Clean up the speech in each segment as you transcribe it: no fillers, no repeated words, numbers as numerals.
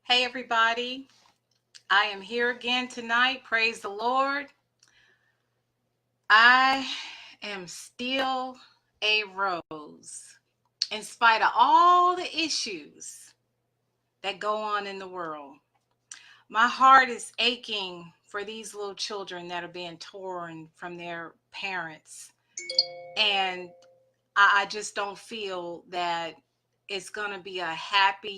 Hey, everybody. I am here again tonight. Praise the Lord. I am still a rose in spite of all the issues that go on in the world. My heart is aching for these little children that are being torn from their parents. And I just don't feel that it's going to be a happy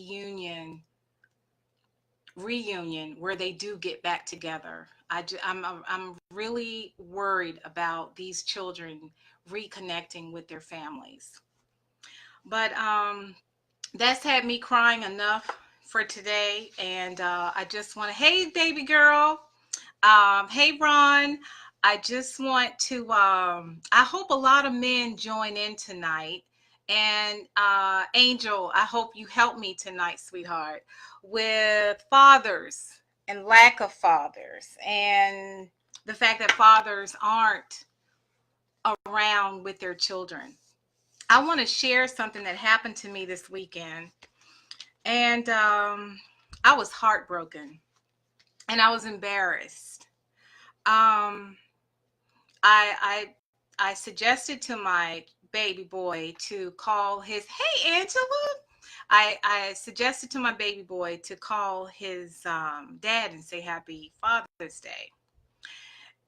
reunion where they do get back together. I'm really worried about these children reconnecting with their families. But that's had me crying enough for today, and I just want to, hey baby girl, hey Ron, I just want to, I hope a lot of men join in tonight. And Angel, I hope you help me tonight, sweetheart, with fathers and lack of fathers and the fact that fathers aren't around with their children. I want to share something that happened to me this weekend. And I was heartbroken and I was embarrassed. Um, I I suggested to my baby boy to call his, hey Angela. I suggested to my baby boy to call his dad and say happy Father's Day.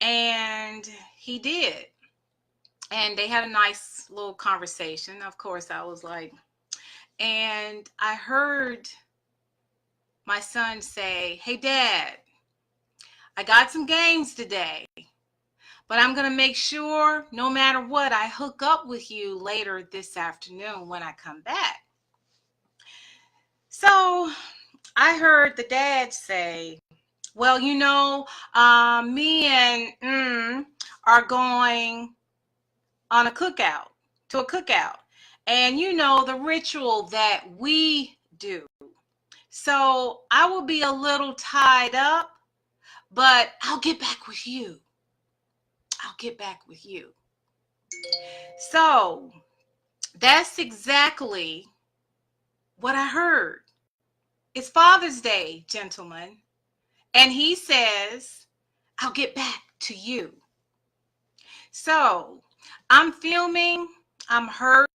And he did. And they had a nice little conversation. Of course, I was like, and I heard my son say, hey dad, I got some games today. But I'm going to make sure no matter what, I hook up with you later this afternoon when I come back. So I heard the dad say, well, me and are going on to a cookout. And the ritual that we do. So I will be a little tied up, but I'll get back with you. I'll get back with you. So that's exactly what I heard. It's Father's Day, gentlemen. And he says, I'll get back to you. So I'm filming, I'm hurt.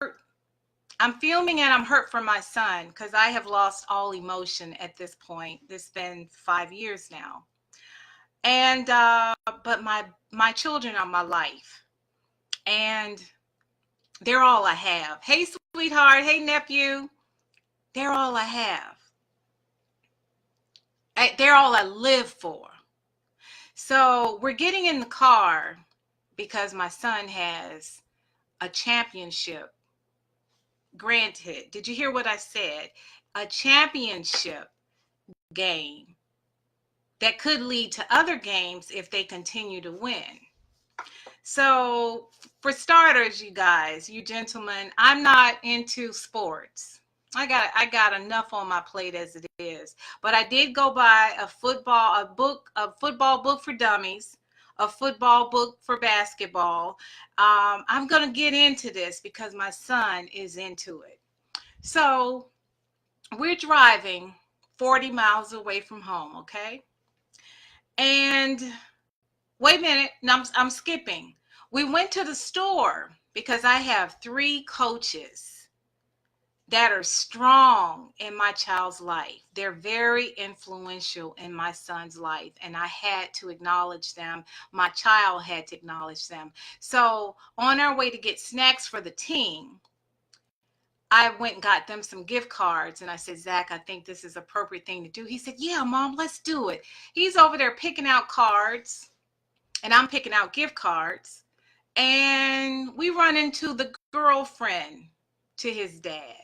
I'm filming and I'm hurt for my son because I have lost all emotion at this point. It's been 5 years now. And but my children are my life. And they're all I have. Hey, sweetheart. Hey, nephew. They're all I have. They're all I live for. So we're getting in the car because my son has a championship. Granted, did you hear what I said? A championship game that could lead to other games if they continue to win. So for starters, you guys, you gentlemen, I'm not into sports. I got enough on my plate as it is. But I did go buy a football book for dummies, a football book for basketball. I'm gonna get into this because my son is into it. So we're driving 40 miles away from home, okay? And wait a minute, no, I'm skipping. We went to the store because I have 3 coaches that are strong in my child's life. They're very influential in my son's life, and I had to acknowledge them. My child had to acknowledge them. So on our way to get snacks for the team, I went and got them some gift cards, and I said, Zach, I think this is an appropriate thing to do. He said, yeah, Mom, let's do it. He's over there picking out cards, and I'm picking out gift cards. And we run into the girlfriend to his dad.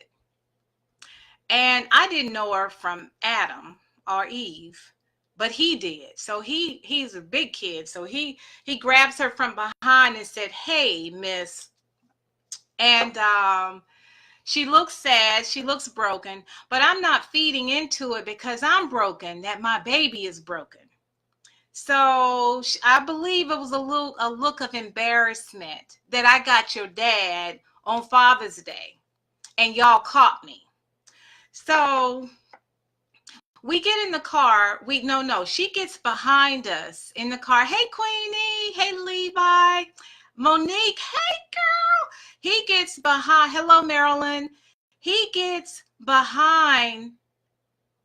And I didn't know her from Adam or Eve, but he did. So he's a big kid. So he grabs her from behind and said, hey, miss. And she looks sad. She looks broken. But I'm not feeding into it because I'm broken, that my baby is broken. So I believe it was a look of embarrassment that I got your dad on Father's Day and y'all caught me. So We get in the car. No, she gets behind us in the car. Hey, Queenie. Hey, Levi. Monique. Hey, girl. He gets behind. Hello, Marilyn. He gets behind.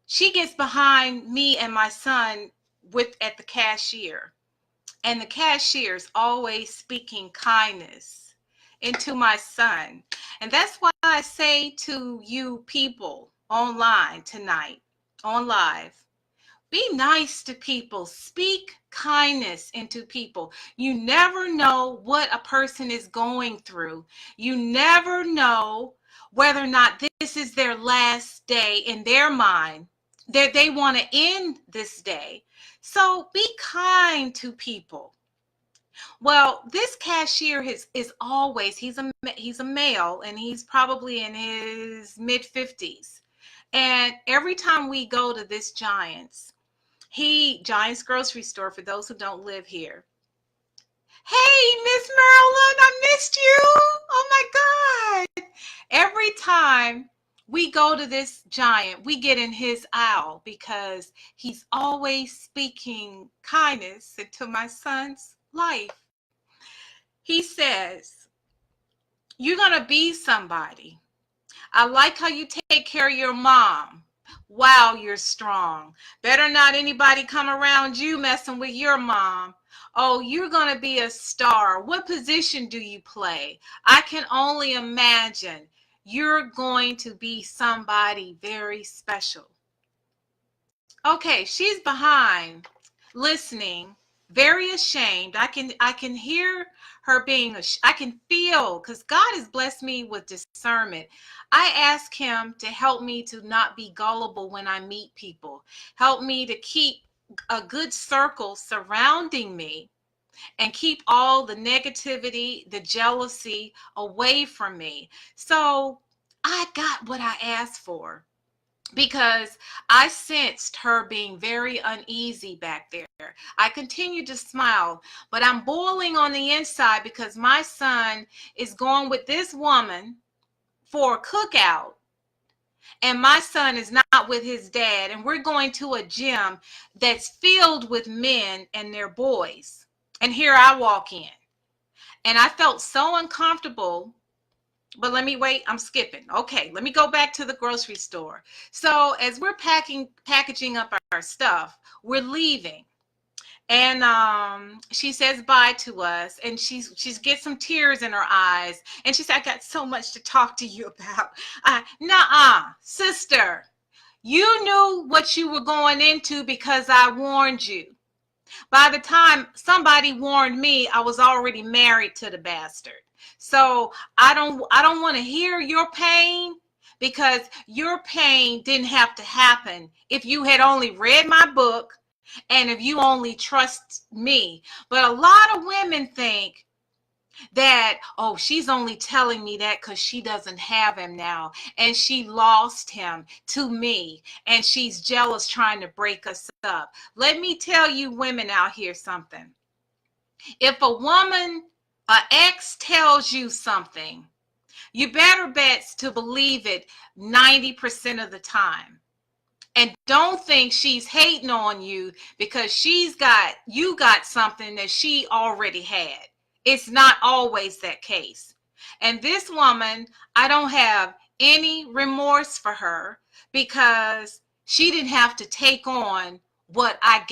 She gets behind me and my son with at the cashier. And the cashier's always speaking kindness into my son. And that's why I say to you people online tonight, on live, be nice to people. Speak kindness into people. You never know what a person is going through. You never know whether or not this is their last day in their mind, that they want to end this day. So be kind to people. Well, this cashier is always, he's a male, and he's probably in his mid 50s. And every time we go to this Giant's grocery store, for those who don't live here. Hey, Miss Marilyn, I missed you. Oh my God. Every time we go to this Giant, we get in his aisle because he's always speaking kindness into my son's life. He says, you're going to be somebody. I like how you take care of your mom. Wow, you're strong. Better not anybody come around you messing with your mom. Oh, you're going to be a star. What position do you play? I can only imagine you're going to be somebody very special. Okay, she's behind, listening, very ashamed. I can hear her being, I can feel, because God has blessed me with discernment. I ask him to help me to not be gullible when I meet people. Help me to keep a good circle surrounding me and keep all the negativity, the jealousy away from me. So I got what I asked for, because I sensed her being very uneasy back there. I continued to smile, but I'm boiling on the inside because my son is going with this woman for a cookout, and my son is not with his dad, and we're going to a gym that's filled with men and their boys. And here I walk in, and I felt so uncomfortable. But let me wait. I'm skipping. Okay, let me go back to the grocery store. So as we're packaging up our stuff, we're leaving. And she says bye to us, and she's get some tears in her eyes. And she said, I got so much to talk to you about. Nuh-uh, sister. You knew what you were going into because I warned you. By the time somebody warned me, I was already married to the bastard. So I don't want to hear your pain, because your pain didn't have to happen if you had only read my book and if you only trust me. But a lot of women think that, oh, she's only telling me that because she doesn't have him now, and she lost him to me, and she's jealous, trying to break us up. Let me tell you women out here something. If a woman, an ex, tells you something, you better bet to believe it 90% of the time. And don't think she's hating on you because you got something that she already had. It's not always that case. And this woman, I don't have any remorse for her, because she didn't have to take on what I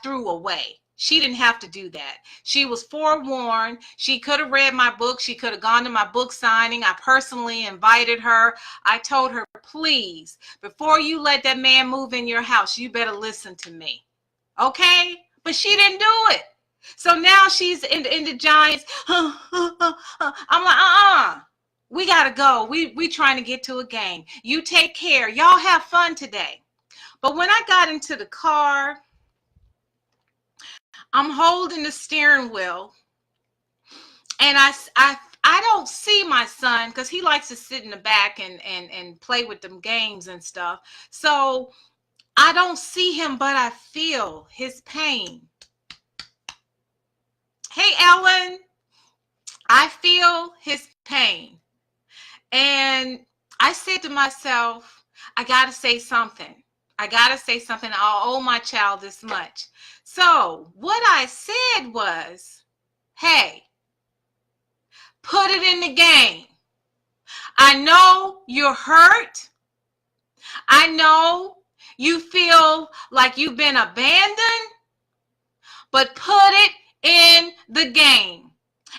threw away. She didn't have to do that. She was forewarned. She could have read my book. She could have gone to my book signing. I personally invited her. I told her, please, before you let that man move in your house, you better listen to me. Okay? But she didn't do it. So now she's in the Giants. I'm like, we got to go. We trying to get to a game. You take care. Y'all have fun today. But when I got into the car, I'm holding the steering wheel, and I don't see my son, because he likes to sit in the back and play with them games and stuff. So I don't see him, but I feel his pain. Hey, Ellen, I feel his pain. And I said to myself, I got to say something. I gotta say something. I owe my child this much. So what I said was, hey, put it in the game. I know you're hurt. I know you feel like you've been abandoned, but put it in the game.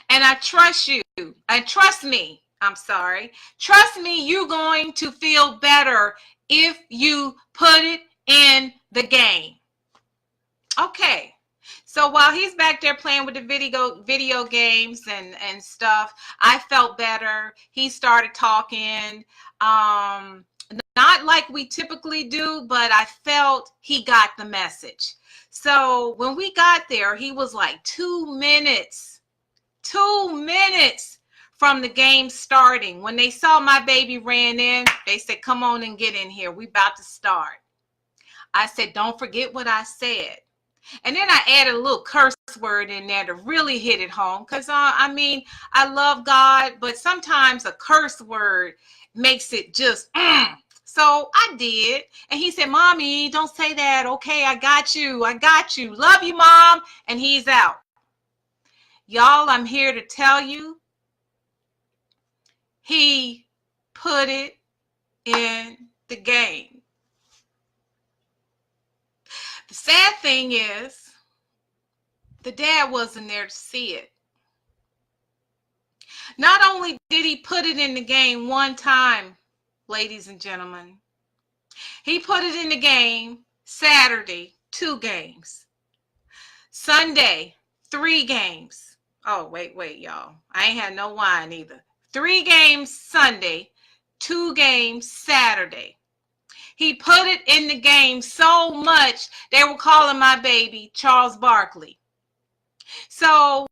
And I trust you. And trust me. I'm sorry. Trust me, you're going to feel better if you put it in the game. Okay. So while he's back there playing with the video games and stuff, I felt better. He started talking. Not like we typically do, but I felt he got the message. So when we got there, he was like 2 minutes from the game starting. When they saw my baby ran in, they said, come on and get in here. We about to start. I said, don't forget what I said. And then I added a little curse word in there to really hit it home. Because, I mean, I love God, but sometimes a curse word makes it just, So I did. And he said, Mommy, don't say that. Okay, I got you. I got you. Love you, Mom. And he's out. Y'all, I'm here to tell you, he put it in the game. The sad thing is, the dad wasn't there to see it. Not only did he put it in the game one time, ladies and gentlemen, he put it in the game Saturday, 2 games. Sunday, 3 games. Oh, wait, y'all. I ain't had no wine either. 3 games Sunday, 2 games Saturday. He put it in the game so much, they were calling my baby Charles Barkley. So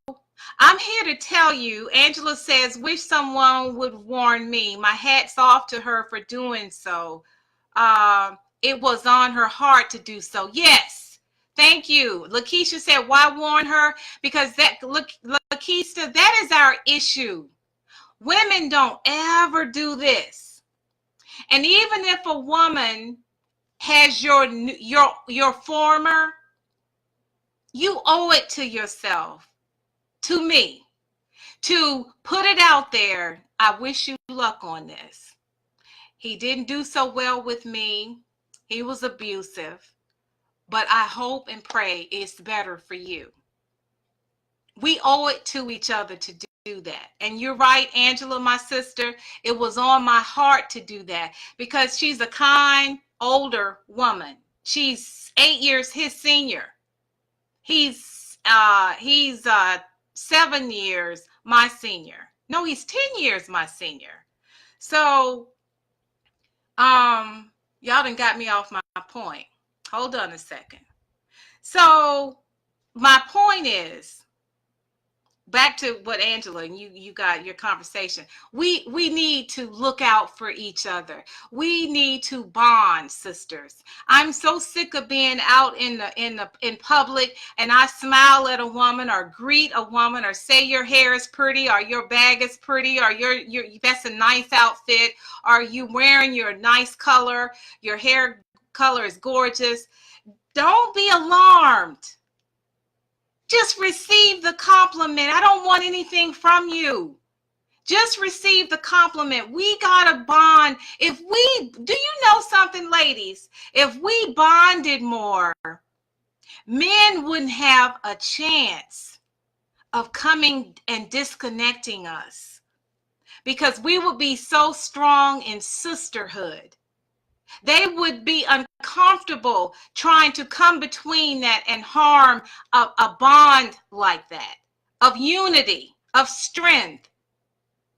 I'm here to tell you, Angela says, wish someone would warn me. My hat's off to her for doing so. It was on her heart to do so. Yes. Thank you. Lakeisha said, why warn her? Because Lakeisha, that is our issue. Women don't ever do this. And even if a woman has your former, you owe it to yourself, to me, to put it out there. I wish you luck on this. He didn't do so well with me. He was abusive. But I hope and pray it's better for you. We owe it to each other to do that. And you're right, Angela, my sister. It was on my heart to do that because she's a kind, older woman. She's 8 years his senior. He's 7 years my senior. No, he's 10 years my senior. So, y'all done got me off my point. Hold on a second. So, my point is, back to what Angela and you got your conversation. We need to look out for each other. We need to bond, sisters. I'm so sick of being out in public and I smile at a woman or greet a woman or say your hair is pretty or your bag is pretty or your that's a nice outfit or you wearing your nice color, your hair color is gorgeous. Don't be alarmed. Just receive the compliment. I don't want anything from you. Just receive the compliment. We got to bond. Do you know something, ladies? If we bonded more, men wouldn't have a chance of coming and disconnecting us because we would be so strong in sisterhood. They would be uncomfortable trying to come between that and harm a bond like that, of unity, of strength.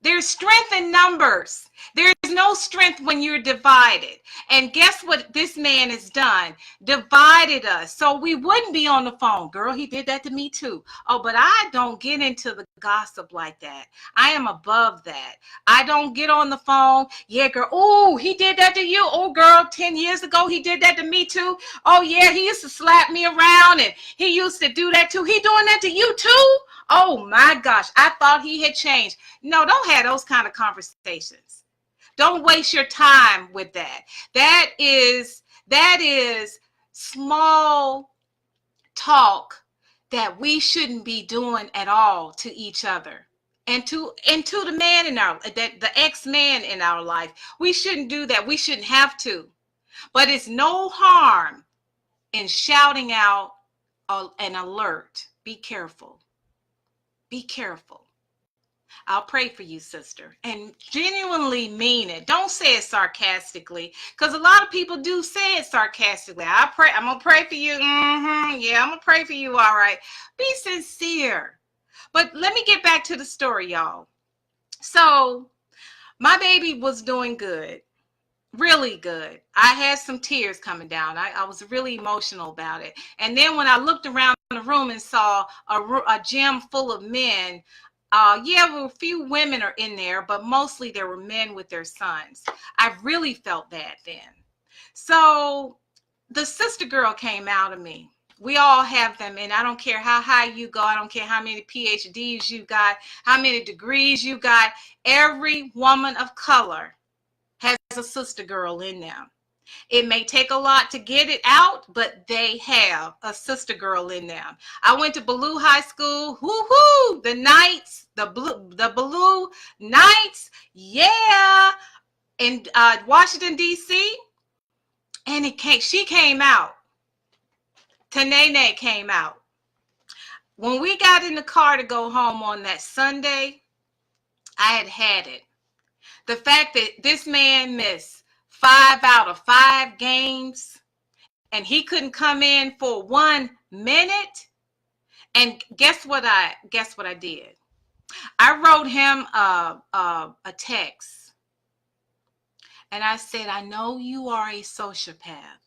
There's strength in numbers. There's no strength when you're divided. And guess what this man has done? Divided us. So we wouldn't be on the phone. Girl, he did that to me too. Oh, but I don't get into the gossip like that. I am above that. I don't get on the phone. Yeah, girl. Oh, he did that to you. Oh, girl, 10 years ago, he did that to me too. Oh, yeah, he used to slap me around and he used to do that too. He doing that to you too? Oh my gosh, I thought he had changed. No, don't have those kind of conversations. Don't waste your time with that. That is That is small talk that we shouldn't be doing at all to each other. And to the man in our, that the ex-man in our life. We shouldn't do that. We shouldn't have to. But it's no harm in shouting out an alert. Be careful. Be careful. I'll pray for you, sister, and genuinely mean it. Don't say it sarcastically, because a lot of people do say it sarcastically. I pray. I'm gonna pray for you. Yeah, I'm gonna pray for you. All right. Be sincere. But let me get back to the story, y'all. So my baby was doing good, really good. I had some tears coming down. I was really emotional about it. And then when I looked around the room and saw a gym full of men, yeah, well, a few women are in there, but mostly there were men with their sons. I really felt bad then. So the sister girl came out of me. We all have them, and I don't care how high you go. I don't care how many PhDs you got, how many degrees you got. Every woman of color has a sister girl in them. It may take a lot to get it out, but they have a sister girl in them. I went to Ballou High School. Woo-hoo! The Knights, the Ballou Knights, yeah, in Washington, D.C. And she came out. Tanene came out. When we got in the car to go home on that Sunday, I had it. The fact that this man missed 5 out of 5 games and he couldn't come in for 1 minute. And guess what I did? I wrote him a text. And I said, I know you are a sociopath.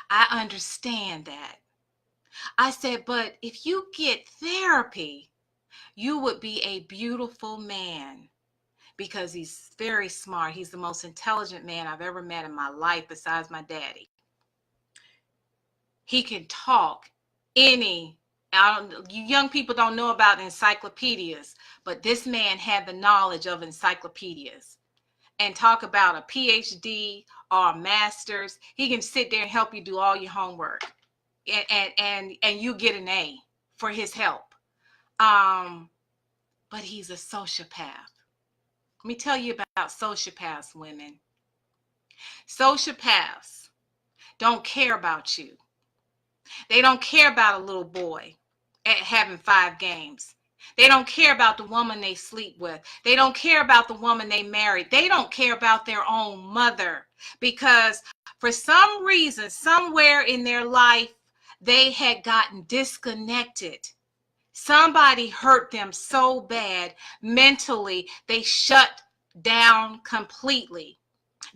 I understand that. I said, but if you get therapy, you would be a beautiful man. Because he's very smart. He's the most intelligent man I've ever met in my life besides my daddy. He can talk you young people don't know about encyclopedias, but this man had the knowledge of encyclopedias. And talk about a PhD or a master's. He can sit there and help you do all your homework. And you get an A for his help. But he's a sociopath. Let me tell you about sociopaths, women. Sociopaths don't care about you. They don't care about a little boy having 5 games. They don't care about the woman they sleep with. They don't care about the woman they married. They don't care about their own mother, because for some reason, somewhere in their life, they had gotten disconnected. Somebody hurt them so bad mentally, they shut down completely.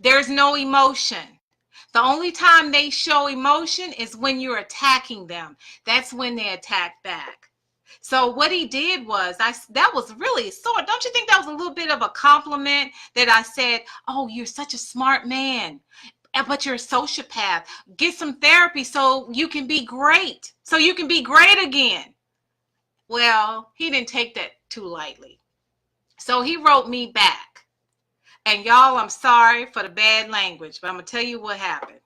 There's no emotion. The only time they show emotion is when you're attacking them. That's when they attack back. So what he did was, that was really sort. Don't you think that was a little bit of a compliment that I said, oh, you're such a smart man, but you're a sociopath. Get some therapy so you can be great. So you can be great again. Well, he didn't take that too lightly. So he wrote me back. And y'all, I'm sorry for the bad language, but I'm going to tell you what happened.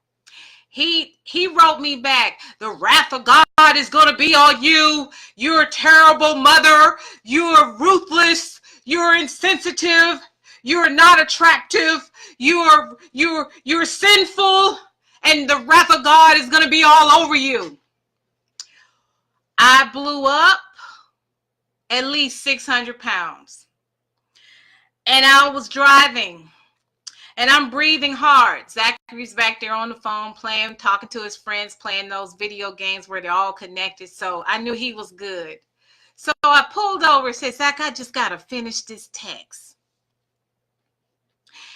He wrote me back, the wrath of God is going to be on you. You're a terrible mother. You're ruthless. You're insensitive. You're not attractive. You're sinful. And the wrath of God is going to be all over you. I blew up at least 600 pounds. And I was driving. And I'm breathing hard. Zachary's back there on the phone playing, talking to his friends, playing those video games where they're all connected. So I knew he was good. So I pulled over and said, Zach, I just got to finish this text.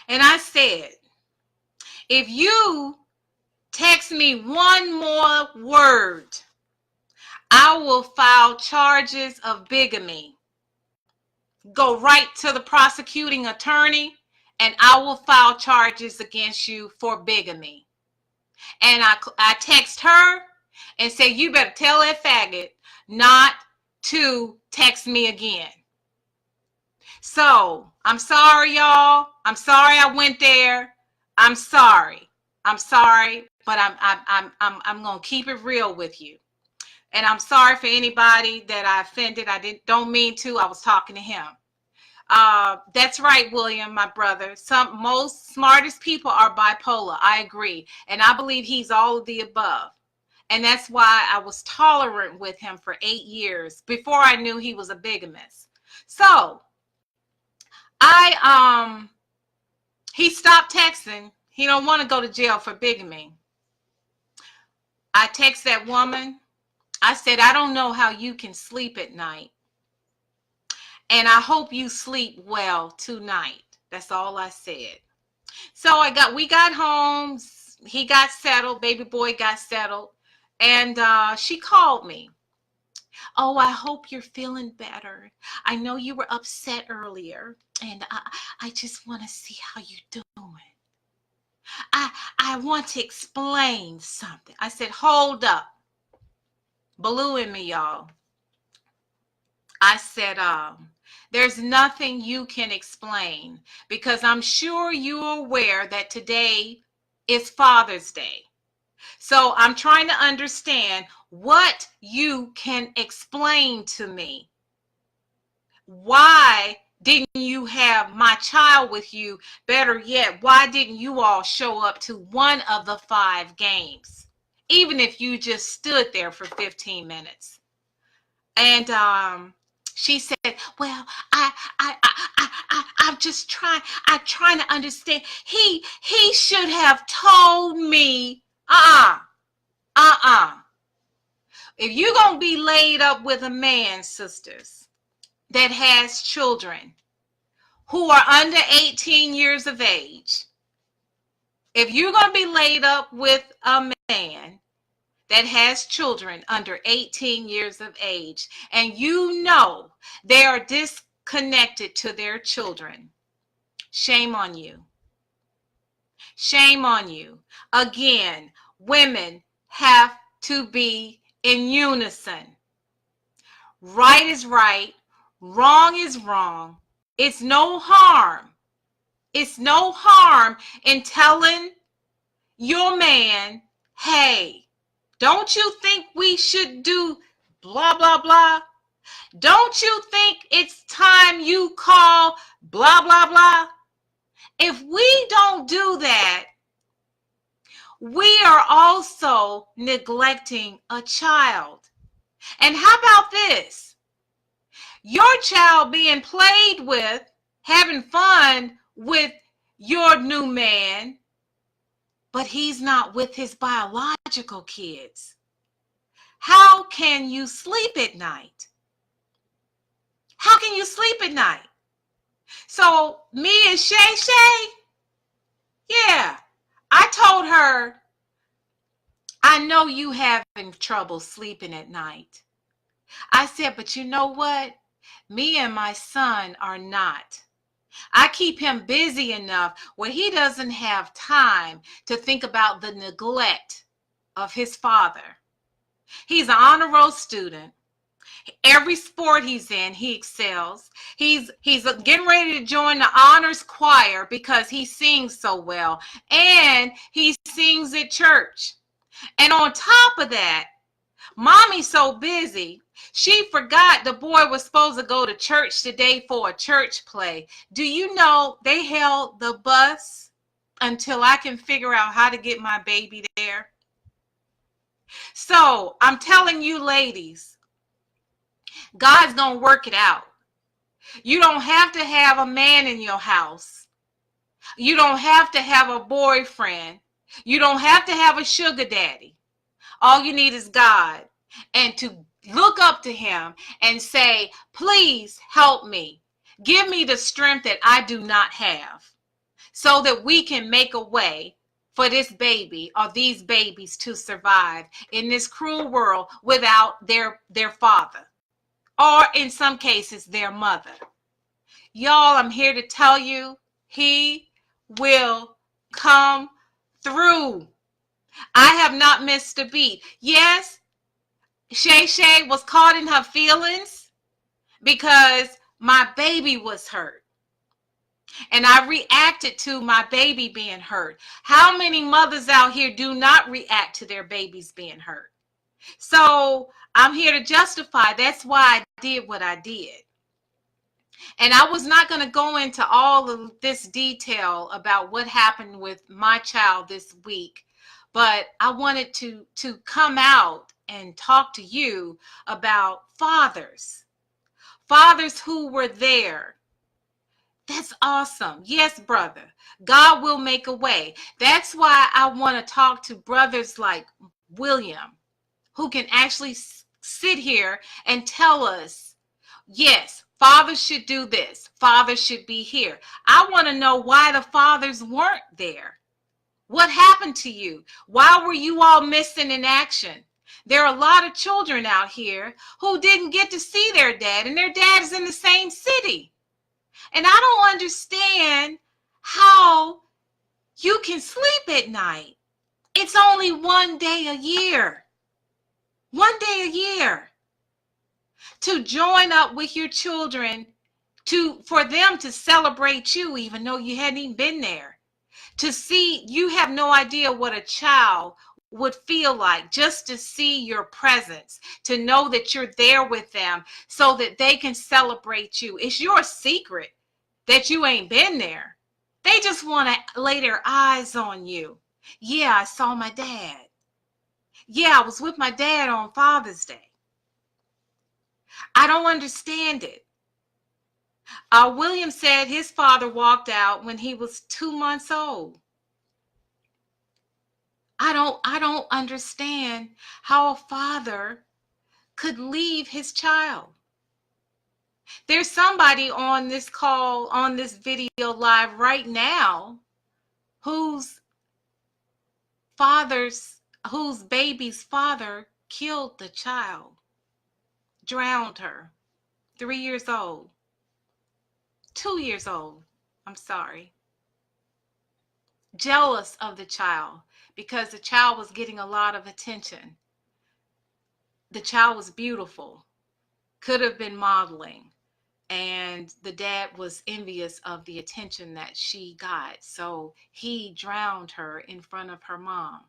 And I said, if you text me one more word, I will file charges of bigamy. Go right to the prosecuting attorney, and I will file charges against you for bigamy. And I text her and say, you better tell that faggot not to text me again. So I'm sorry, y'all. I'm sorry I went there. I'm sorry. I'm sorry, but I'm gonna keep it real with you. And I'm sorry for anybody that I offended. Don't mean to. I was talking to him. That's right, William, my brother. Most smartest people are bipolar. I agree. And I believe he's all of the above. And that's why I was tolerant with him for 8 years before I knew he was a bigamist. So he stopped texting. He don't want to go to jail for bigamy. I text that woman. I said, I don't know how you can sleep at night. And I hope you sleep well tonight. That's all I said. So we got home. He got settled. Baby boy got settled. And she called me. Oh, I hope you're feeling better. I know you were upset earlier. And I just want to see how you're doing. I want to explain something. I said, hold up. Blew in me, y'all. I said, there's nothing you can explain because I'm sure you're aware that today is Father's Day. So I'm trying to understand what you can explain to me. Why didn't you have my child with you? Better yet, why didn't you all show up to one of the 5 games? Even if you just stood there for 15 minutes. And she said, well, I'm just trying. I'm trying to understand. He should have told me. If you're going to be laid up with a man, sisters, that has children who are under 18 years of age, if you're going to be laid up with a man that has children under 18 years of age, and you know they are disconnected to their children, shame on you. Shame on you. Again, women have to be in unison. Right is right. Wrong is wrong. It's no harm. It's no harm in telling your man, hey, don't you think we should do blah, blah, blah? Don't you think it's time you call blah, blah, blah? If we don't do that, we are also neglecting a child. And how about this? Your child being played with, having fun with your new man, but he's not with his biological kids. How can you sleep at night? How can you sleep at night? So me and Shay Shay, yeah, I told her, I know you having trouble sleeping at night. I said, but you know what? Me and my son are not. I keep him busy enough where he doesn't have time to think about the neglect of his father. He's an honor roll student. Every sport he's in, he excels. He's getting ready to join the honors choir because he sings so well. And he sings at church. And on top of that, mommy's so busy, she forgot the boy was supposed to go to church today for a church play. Do you know they held the bus until I can figure out how to get my baby there? So I'm telling you, ladies, God's going to work it out. You don't have to have a man in your house. You don't have to have a boyfriend. You don't have to have a sugar daddy. All you need is God, and to look up to him and say, please help me. Give me the strength that I do not have so that we can make a way for this baby or these babies to survive in this cruel world without their father, or in some cases, their mother. Y'all, I'm here to tell you, he will come through. I have not missed a beat. Yes, Shay Shay was caught in her feelings because my baby was hurt. And I reacted to my baby being hurt. How many mothers out here do not react to their babies being hurt? So I'm here to justify. That's why I did what I did. And I was not going to go into all of this detail about what happened with my child this week, but I wanted to come out and talk to you about fathers who were there. That's awesome. Yes, brother. God will make a way. That's why I want to talk to brothers like William, who can actually sit here and tell us, yes, fathers should do this. Fathers should be here. I want to know why the fathers weren't there. What happened to you? Why were you all missing in action? There are a lot of children out here who didn't get to see their dad, and their dad is in the same city. And I don't understand how you can sleep at night. It's only one day a year. One day a year. To join up with your children, for them to celebrate you even though you hadn't even been there. To see, you have no idea what a child would feel like just to see your presence, to know that you're there with them so that they can celebrate you. It's your secret that you ain't been there. They just want to lay their eyes on you. Yeah, I saw my dad. Yeah, I was with my dad on Father's Day. I don't understand it. William said his father walked out when he was 2 months old. I don't understand how a father could leave his child. There's somebody on this call, on this video live right now, whose baby's father killed the child, drowned her, 3 years old, 2 years old, I'm sorry. Jealous of the child because the child was getting a lot of attention. The child was beautiful, could have been modeling, and the dad was envious of the attention that she got, so he drowned her in front of her mom.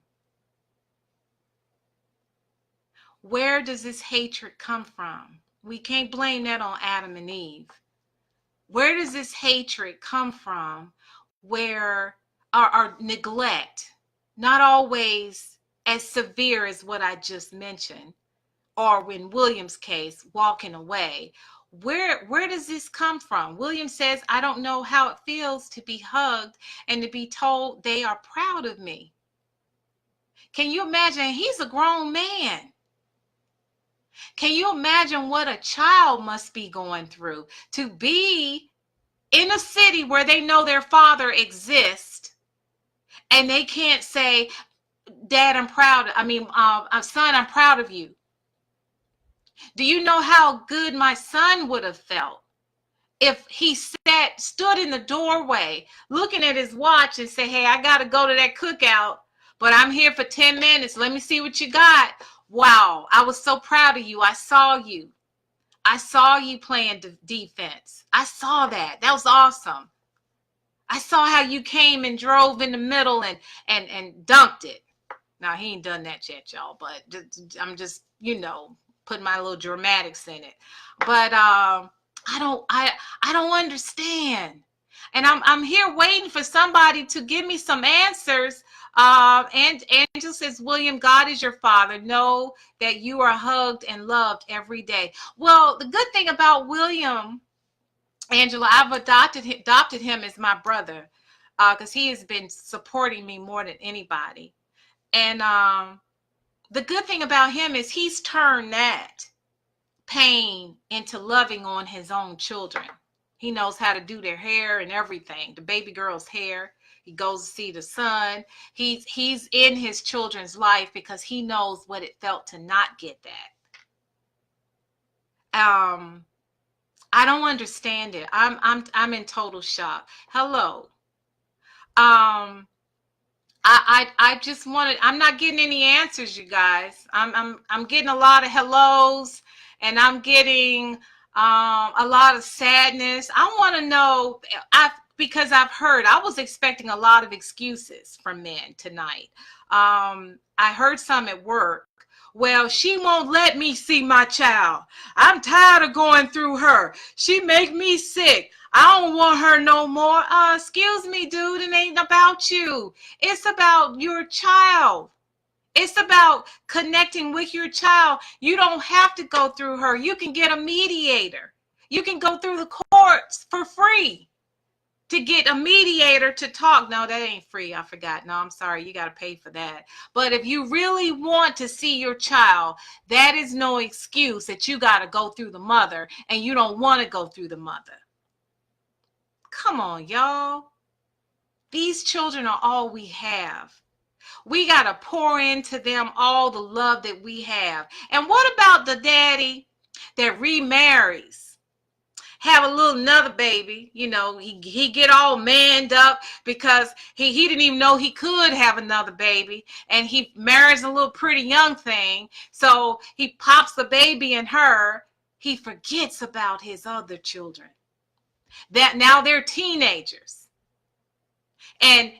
Where does this hatred come from? We can't blame that on Adam and Eve. Where does this hatred come from? Where our neglect, not always as severe as what I just mentioned, or in William's case, walking away. Where does this come from? William says, I don't know how it feels to be hugged and to be told they are proud of me. Can you imagine? He's a grown man. Can you imagine what a child must be going through to be in a city where they know their father exists and they can't say, Dad, I'm proud. Son, I'm proud of you. Do you know how good my son would have felt if he stood in the doorway looking at his watch and say, hey, I got to go to that cookout, but I'm here for 10 minutes. Let me see what you got. Wow, I was so proud of you. I saw you. I saw you playing defense. I saw that. That was awesome. I saw how you came and drove in the middle and dunked it. Now, he ain't done that yet, y'all, but I'm just, putting my little dramatics in it. But I don't understand. And I'm here waiting for somebody to give me some answers. And Angel says, William, God is your father. Know that you are hugged and loved every day. Well, the good thing about William, Angela, I've adopted him as my brother because he has been supporting me more than anybody. And the good thing about him is he's turned that pain into loving on his own children. He knows how to do their hair and everything, the baby girl's hair. He goes to see the son. He's in his children's life because he knows what it felt to not get that. I don't understand it. I'm in total shock. Hello. I just wanted, I'm not getting any answers, you guys. I'm getting a lot of hellos and I'm getting a lot of sadness. I want to know, because I was expecting a lot of excuses from men tonight. I heard some at work. Well, she won't let me see my child. I'm tired of going through her. She make me sick. I don't want her no more. Excuse me, dude, it ain't about you. It's about your child. It's about connecting with your child. You don't have to go through her. You can get a mediator. You can go through the courts for free to get a mediator to talk. No, that ain't free. I forgot. No, I'm sorry. You got to pay for that. But if you really want to see your child, that is no excuse that you got to go through the mother and you don't want to go through the mother. Come on, y'all. These children are all we have. We got to pour into them all the love that we have. And what about the daddy that remarries? Have a little another baby, you know, he get all manned up because he didn't even know he could have another baby, and he marries a little pretty young thing, so he pops the baby in her. He forgets about his other children that now they're teenagers, and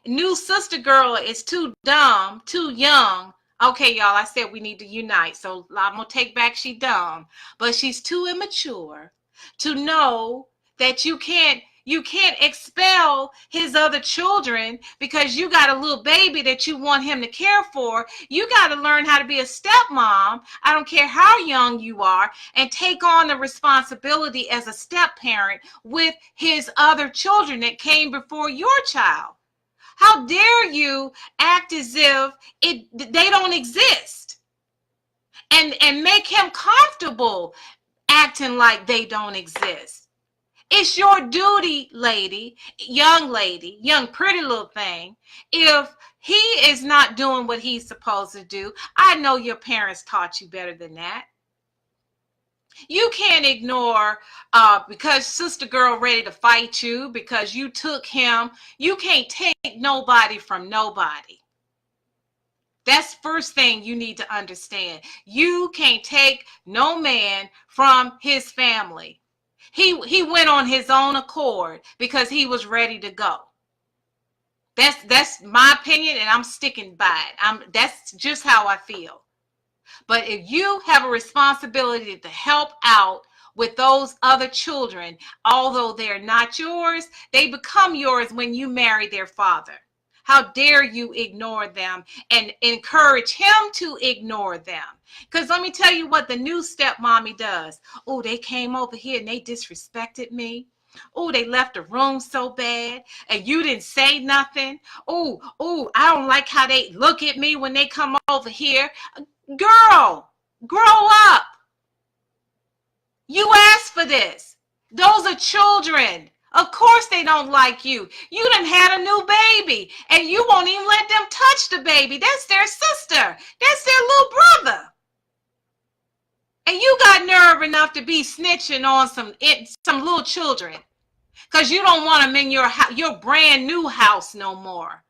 new sister girl is too dumb, too young. Okay, y'all, I said we need to unite, so I'm gonna take back she dumb, but she's too immature to know that you can't expel his other children because you got a little baby that you want him to care for. You got to learn how to be a stepmom. I don't care how young you are, and take on the responsibility as a step parent with his other children that came before your child. How dare you act as if they don't exist and make him comfortable acting like they don't exist. It's your duty, lady, young pretty little thing. If he is not doing what he's supposed to do, I know your parents taught you better than that. You can't ignore because sister girl ready to fight you because you took him. You can't take nobody from nobody. That's first thing you need to understand. You can't take no man from his family. He went on his own accord because he was ready to go. That's my opinion, and I'm sticking by it. That's just how I feel. But if you have a responsibility to help out with those other children, although they're not yours, they become yours when you marry their father. How dare you ignore them and encourage him to ignore them? Because let me tell you what the new stepmommy does. Oh, they came over here and they disrespected me. Oh, they left the room so bad and you didn't say nothing. Oh, I don't like how they look at me when they come over here. Girl, grow up. You asked for this. Those are children. Of course they don't like you. You done had a new baby and you won't even let them touch the baby. That's their sister. That's their little brother. And you got nerve enough to be snitching on some little children because you don't want them in your brand new house no more.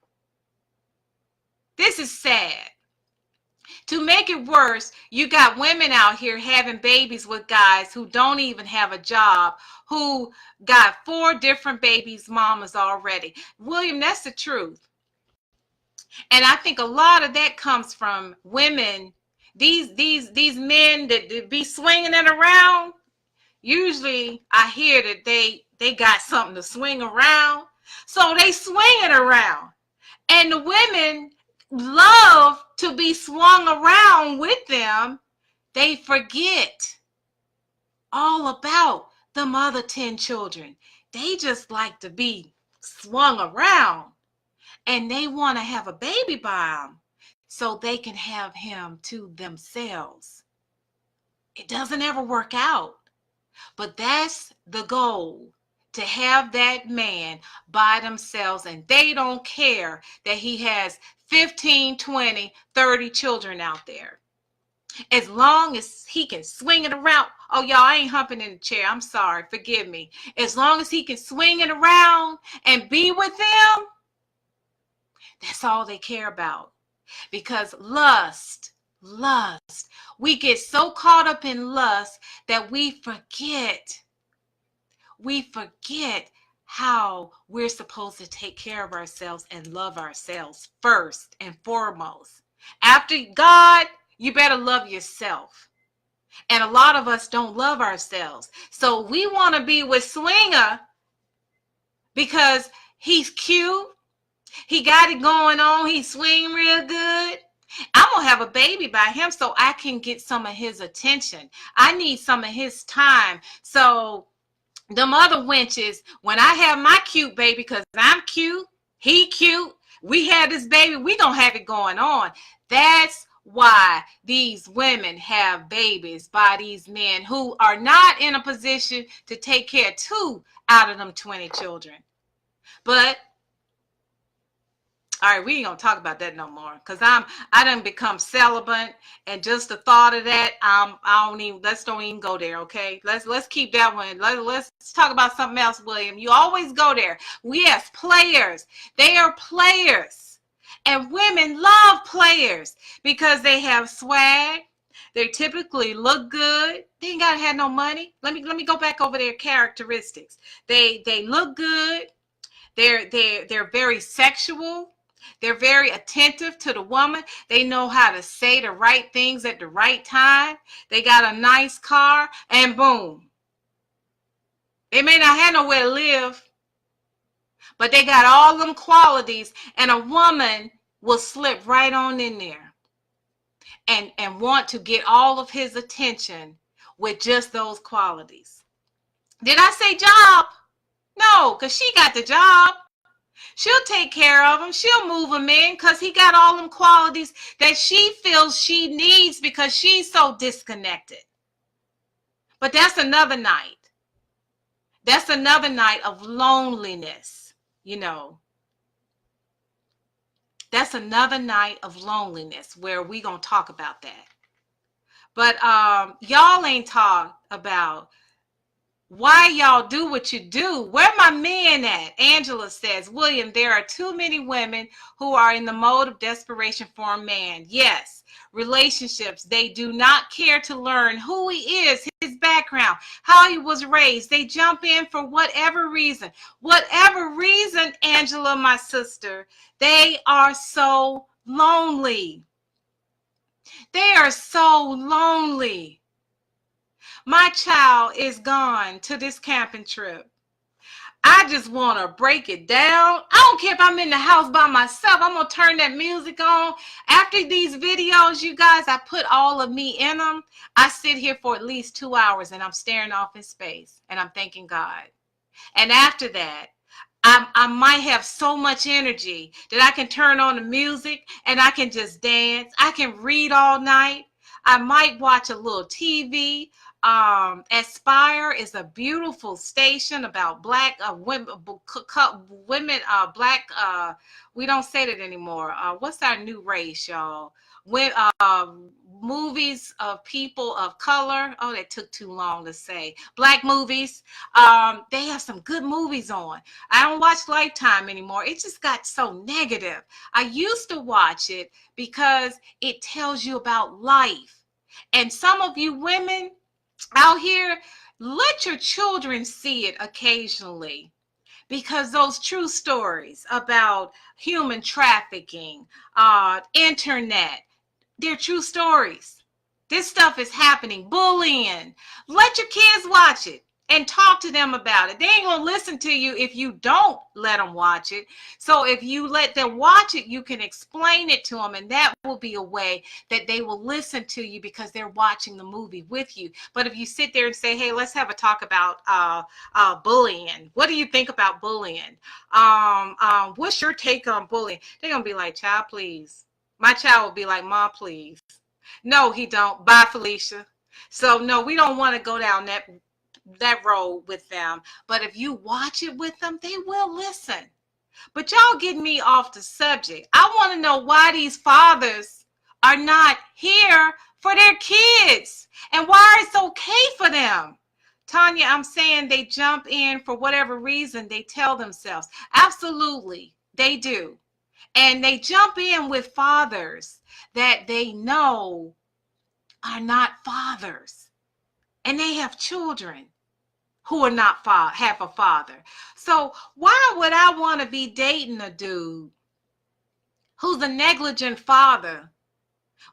This is sad. To make it worse, you got women out here having babies with guys who don't even have a job, who got 4 different babies' mamas already. William, that's the truth. And I think a lot of that comes from women. These men that be swinging it around, usually I hear that they got something to swing around. So they swing it around. And the women love to be swung around with them. They forget all about them other 10 children. They just like to be swung around, and they want to have a baby by them so they can have him to themselves. It doesn't ever work out, but that's the goal, to have that man by themselves, and they don't care that he has 15, 20, 30 children out there. As long as he can swing it around. Oh, y'all, I ain't humping in the chair. I'm sorry. Forgive me. As long as he can swing it around and be with them, that's all they care about. Because lust, we get so caught up in lust that we forget how we're supposed to take care of ourselves and love ourselves first and foremost. After God, you better love yourself. And a lot of us don't love ourselves. So we want to be with Swinger because he's cute. He got it going on. He swing real good. I'm going to have a baby by him so I can get some of his attention. I need some of his time. So them other wenches, when I have my cute baby, because I'm cute, he cute, we have this baby, we gonna have it going on. That's why these women have babies by these men who are not in a position to take care of 2 out of them 20 children. But all right, we ain't gonna talk about that no more, cause I done become celibate, and just the thought of that, I don't even, let's don't even go there, okay? Let's keep that one. Let's talk about something else, William. You always go there. Yes, players. They are players, and women love players because they have swag. They typically look good. They ain't gotta have no money. Let me go back over their characteristics. They look good. They're very sexual. They're very attentive to the woman. They know how to say the right things at the right time. They got a nice car, and boom. They may not have nowhere to live, but they got all them qualities, and a woman will slip right on in there and want to get all of his attention with just those qualities. Did I say job? No, because she got the job. She'll take care of him. She'll move him in because he got all them qualities that she feels she needs because she's so disconnected. But that's another night. That's another night of loneliness, you know. That's another night of loneliness where we going to talk about that. But y'all ain't talked about why y'all do what you do. Where my men at? Angela says, William, there are too many women who are in the mode of desperation for a man. Yes, relationships. They do not care to learn who he is, his background, how he was raised. They jump in for whatever reason. Whatever reason, Angela, my sister, they are so lonely. They are so lonely. My child is gone to this camping trip. I just want to break it down. I don't care if I'm in the house by myself. I'm going to turn that music on. After these videos, you guys, I put all of me in them. I sit here for at least 2 hours and I'm staring off in space and I'm thanking God. And after that, I might have so much energy that I can turn on the music and I can just dance. I can read all night. I might watch a little TV. Aspire is a beautiful station about black women, black, we don't say that anymore. What's our new race, y'all? When movies of people of color. Oh, that took too long to say. Black movies. They have some good movies on. I don't watch Lifetime anymore. It just got so negative. I used to watch it because it tells you about life. And some of you women out here, let your children see it occasionally, because those true stories about human trafficking, internet, they're true stories. This stuff is happening. Bullying. Let your kids watch it and talk to them about it. They ain't going to listen to you if you don't let them watch it. So if you let them watch it, you can explain it to them, and that will be a way that they will listen to you because they're watching the movie with you. But if you sit there and say, hey, let's have a talk about bullying. What do you think about bullying? What's your take on bullying? They're going to be like, child, please. My child will be like, Mom, please. No, he don't. Bye, Felicia. So no, we don't want to go down that road with them. But if you watch it with them, they will listen. But y'all get me off the subject. I want to know why these fathers are not here for their kids and why it's okay for them. Tanya, I'm saying they jump in for whatever reason they tell themselves. Absolutely, they do. And they jump in with fathers that they know are not fathers. And they have children who are not have a father. So why would I want to be dating a dude who's a negligent father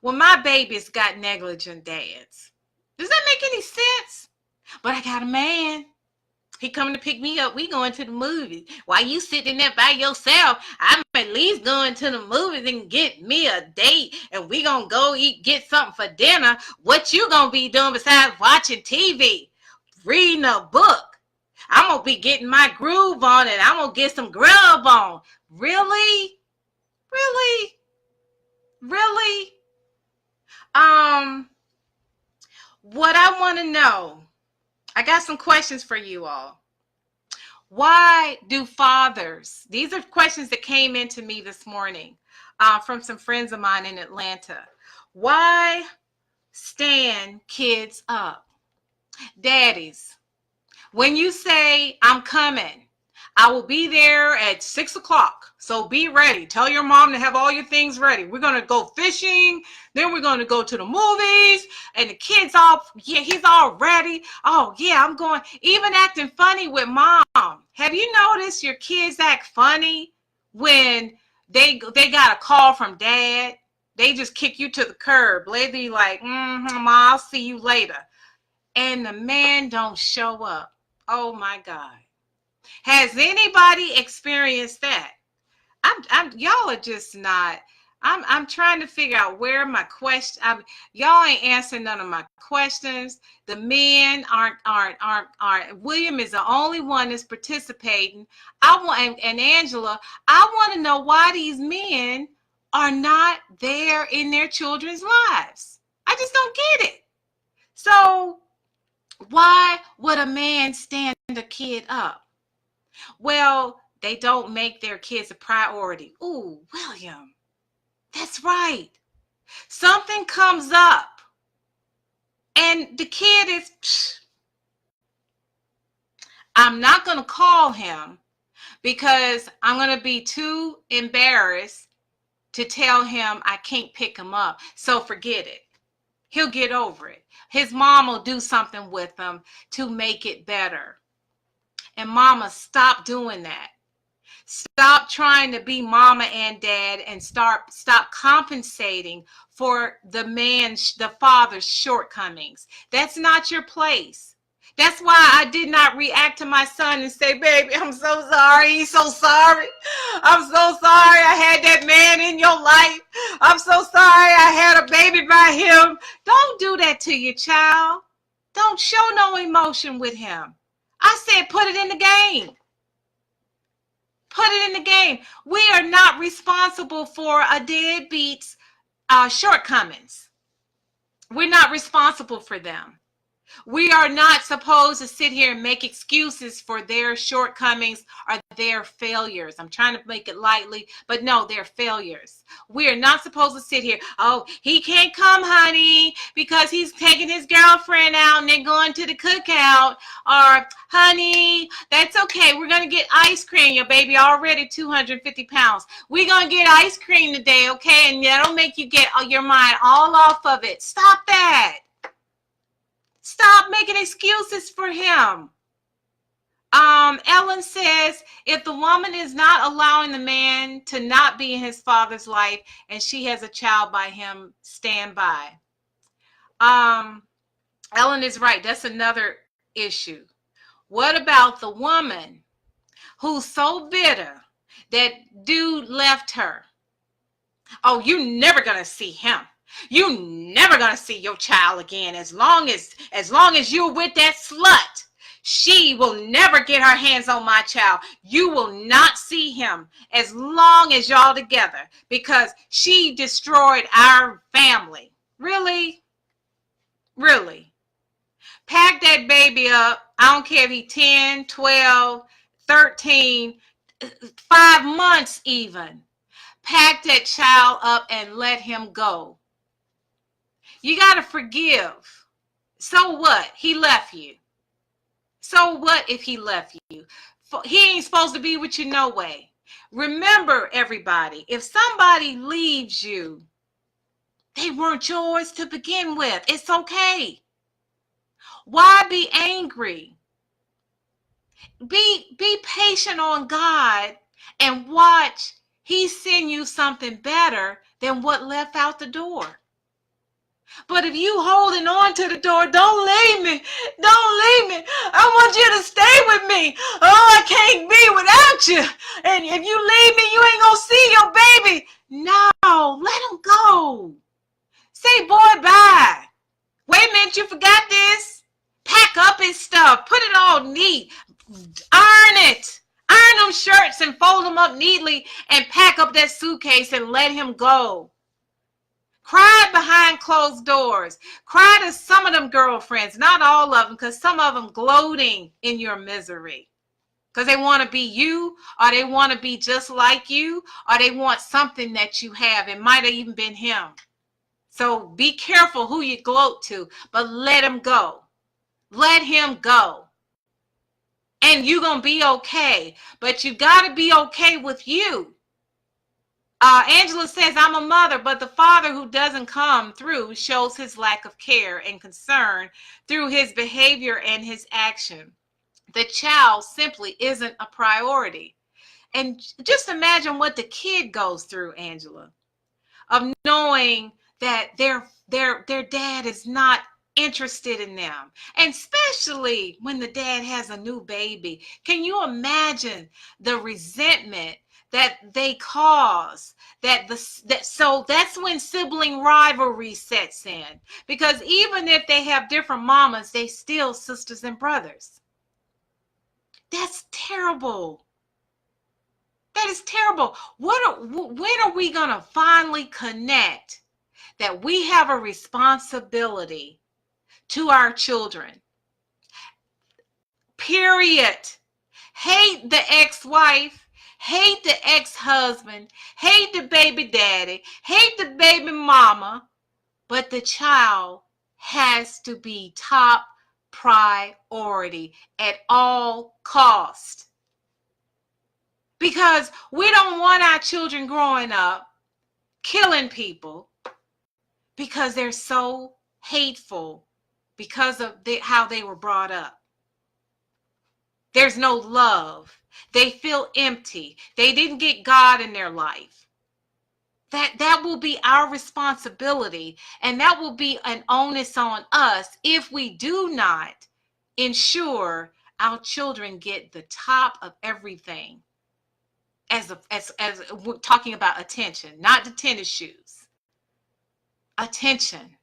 when my baby's got negligent dads? Does that make any sense? But I got a man. He coming to pick me up. We going to the movies. While you sitting there by yourself, I'm at least going to the movies and get me a date. And we going to go get something for dinner. What you going to be doing besides watching TV? Reading a book. I'm going to be getting my groove on and I'm going to get some grub on. Really? Really? Really? What I want to know, I got some questions for you all. Why do fathers, these are questions that came into me this morning from some friends of mine in Atlanta. Why stand kids up? Daddies, when you say, I'm coming, I will be there at 6 o'clock. So be ready. Tell your mom to have all your things ready. We're going to go fishing. Then we're going to go to the movies. And the kid's all, yeah, he's all ready. Oh, yeah, I'm going. Even acting funny with mom. Have you noticed your kids act funny when they got a call from dad? They just kick you to the curb. They be like, Ma, I'll see you later. And the man don't show up. Oh, my God. Has anybody experienced that? Y'all are just not. I'm trying to figure out where my question. Y'all ain't answering none of my questions. The men aren't. William is the only one that's participating. And Angela. I want to know why these men are not there in their children's lives. I just don't get it. So why would a man stand a kid up? Well, they don't make their kids a priority. Ooh, William, that's right. Something comes up and the kid is, I'm not going to call him because I'm going to be too embarrassed to tell him I can't pick him up. So forget it. He'll get over it. His mom will do something with him to make it better. And mama, stop doing that. Stop trying to be mama and dad and stop compensating for the father's shortcomings. That's not your place. That's why I did not react to my son and say, baby, I'm so sorry. He's so sorry. I'm so sorry I had that man in your life. I'm so sorry I had a baby by him. Don't do that to your child. Don't show no emotion with him. I said put it in the game. Put it in the game. We are not responsible for a deadbeat's shortcomings. We're not responsible for them. We are not supposed to sit here and make excuses for their shortcomings or their failures. I'm trying to make it lightly, but no, they're failures. We are not supposed to sit here, oh, he can't come, honey, because he's taking his girlfriend out and they're going to the cookout. Or, honey, that's okay. We're going to get ice cream. Your baby already 250 pounds. We're going to get ice cream today, okay? And that'll make you get your mind all off of it. Stop that. Stop making excuses for him. Ellen says, if the woman is not allowing the man to not be in his father's life and she has a child by him, stand by. Ellen is right. That's another issue. What about the woman who's so bitter that dude left her? Oh, you're never going to see him. You're never going to see your child again as long as you're with that slut. She will never get her hands on my child. You will not see him as long as y'all together because she destroyed our family. Really? Really? Pack that baby up. I don't care if he's 10, 12, 13, 5 months even. Pack that child up and let him go. You got to forgive. So what? He left you. So what if he left you? He ain't supposed to be with you no way. Remember, everybody, if somebody leaves you, they weren't yours to begin with. It's okay. Why be angry? Be patient on God and watch he send you something better than what left out the door. But if you holding on to the door, don't leave me. Don't leave me. I want you to stay with me. Oh, I can't be without you. And if you leave me, you ain't gonna see your baby. No, let him go. Say, boy, bye. Wait a minute, you forgot this? Pack up his stuff. Put it all neat. Iron it. Iron them shirts and fold them up neatly and pack up that suitcase and let him go. Cry behind closed doors. Cry to some of them girlfriends, not all of them, because some of them gloating in your misery. Because they want to be you, or they want to be just like you, or they want something that you have. It might have even been him. So be careful who you gloat to, but let him go. Let him go. And you're going to be okay. But you got to be okay with you. Angela says, I'm a mother, but the father who doesn't come through shows his lack of care and concern through his behavior and his action. The child simply isn't a priority. And just imagine what the kid goes through, Angela, of knowing that their dad is not interested in them, and especially when the dad has a new baby. Can you imagine the resentment that they cause? So that's when sibling rivalry sets in, because even if they have different mamas, they still sisters and brothers. That's terrible. That is terrible. When are we going to finally connect that we have a responsibility to our children? Period. Hate the ex-wife, hate the ex-husband, hate the baby daddy, hate the baby mama, but the child has to be top priority at all cost. Because we don't want our children growing up killing people because they're so hateful because of how they were brought up. There's no love. They feel empty. They didn't get God in their life. That will be our responsibility, and that will be an onus on us if we do not ensure our children get the top of everything. As we're talking about attention, not the tennis shoes. Attention,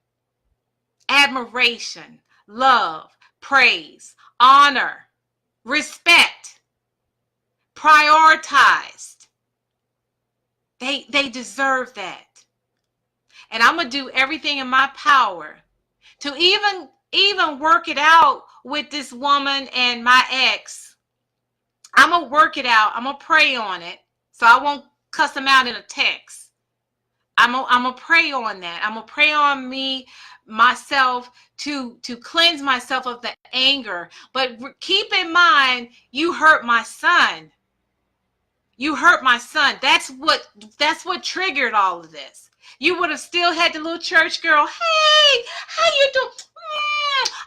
admiration, love, praise, honor, respect, prioritized. They deserve that. And I'm going to do everything in my power to even work it out with this woman and my ex. I'm going to work it out. I'm going to pray on it so I won't cuss him out in a text. I'm going to pray on that. I'm going to pray on myself to cleanse myself of the anger. But keep in mind, you hurt my son. You hurt my son. That's what triggered all of this. You would have still had the little church girl. Hey, how you doing?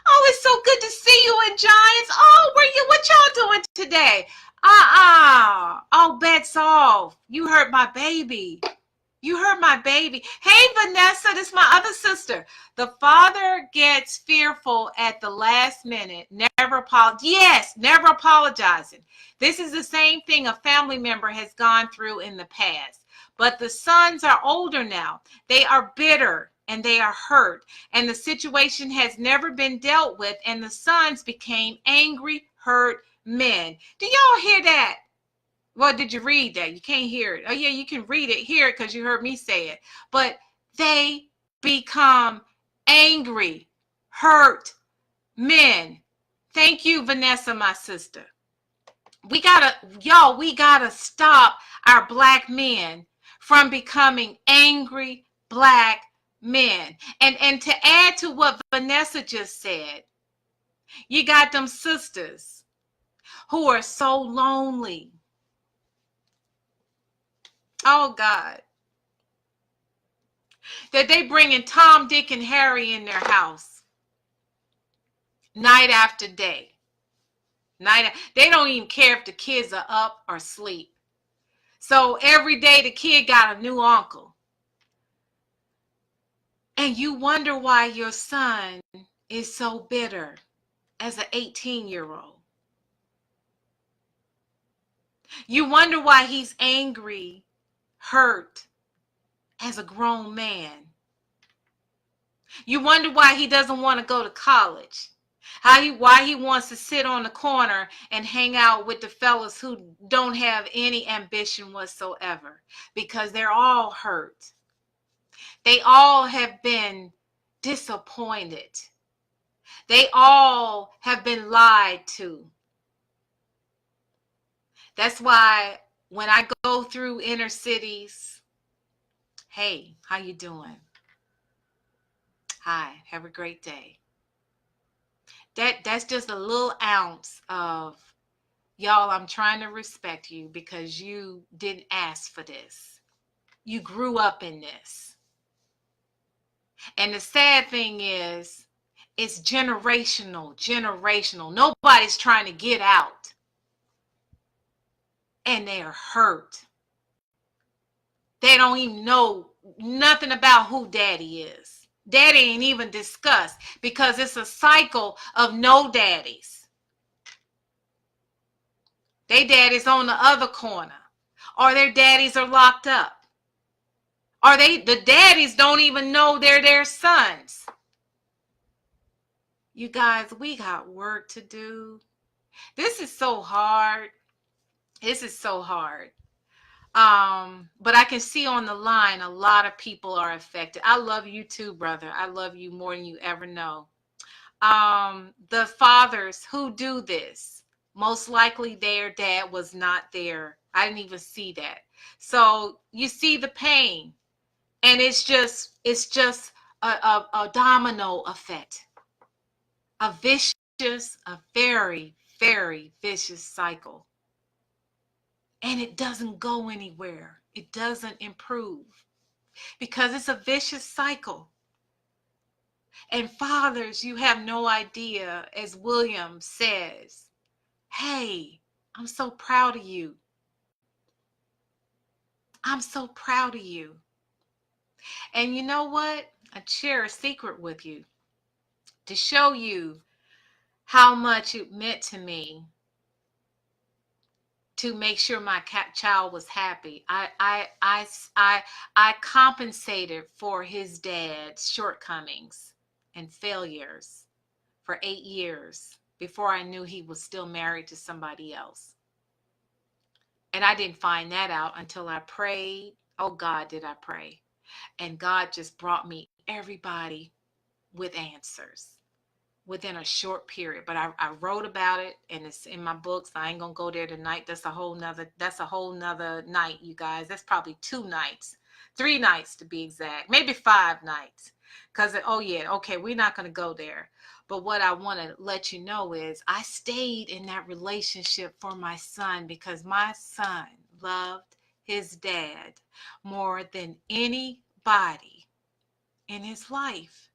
Oh, it's so good to see you in Giants. Oh, what y'all doing today? Oh, bets off. You hurt my baby. You hurt my baby. Hey, Vanessa, this is my other sister. The father gets fearful at the last minute. Never apologizing. This is the same thing a family member has gone through in the past. But the sons are older now. They are bitter and they are hurt. And the situation has never been dealt with. And the sons became angry, hurt men. Do y'all hear that? Well, did you read that? You can't hear it. Oh, yeah, you can read it, hear it, because you heard me say it. But they become angry, hurt men. Thank you, Vanessa, my sister. We gotta stop our black men from becoming angry black men. And to add to what Vanessa just said, you got them sisters who are so lonely. Oh, God. That they bringing Tom, Dick, and Harry in their house night after day. Night, they don't even care if the kids are up or asleep. So every day the kid got a new uncle. And you wonder why your son is so bitter as an 18-year-old. You wonder why he's angry, hurt as a grown man. You wonder why he doesn't want to go to college. Why he wants to sit on the corner and hang out with the fellas who don't have any ambition whatsoever, because they're all hurt. They all have been disappointed. They all have been lied to. That's why when I go through inner cities, hey, how you doing? Hi, have a great day. That's just a little ounce of, y'all, I'm trying to respect you because you didn't ask for this. You grew up in this. And the sad thing is, it's generational. Nobody's trying to get out. And they're hurt. They don't even know nothing about who daddy is. Daddy ain't even discussed because it's a cycle of no daddies. They daddies on the other corner, or their daddies are locked up, or the daddies don't even know they're their sons. You guys, we got work to do. This is so hard. This is so hard. But I can see on the line a lot of people are affected. I love you too, brother. I love you more than you ever know. The fathers who do this, most likely their dad was not there. I didn't even see that. So you see the pain, and it's just a domino effect, a very, very vicious cycle. And it doesn't go anywhere. It doesn't improve because it's a vicious cycle. And fathers, you have no idea, as William says, hey, I'm so proud of you. I'm so proud of you. And you know what? I share a secret with you to show you how much it meant to me to make sure my child was happy. I compensated for his dad's shortcomings and failures for 8 years before I knew he was still married to somebody else. And I didn't find that out until I prayed. Oh God, did I pray? And God just brought me everybody with answers within a short period. But I wrote about it, and it's in my books. I ain't gonna go there tonight. That's a whole nother night, you guys. That's probably 2 nights, 3 nights to be exact, maybe 5 nights. Because we're not gonna go there. But what I want to let you know is I stayed in that relationship for my son because my son loved his dad more than anybody in his life.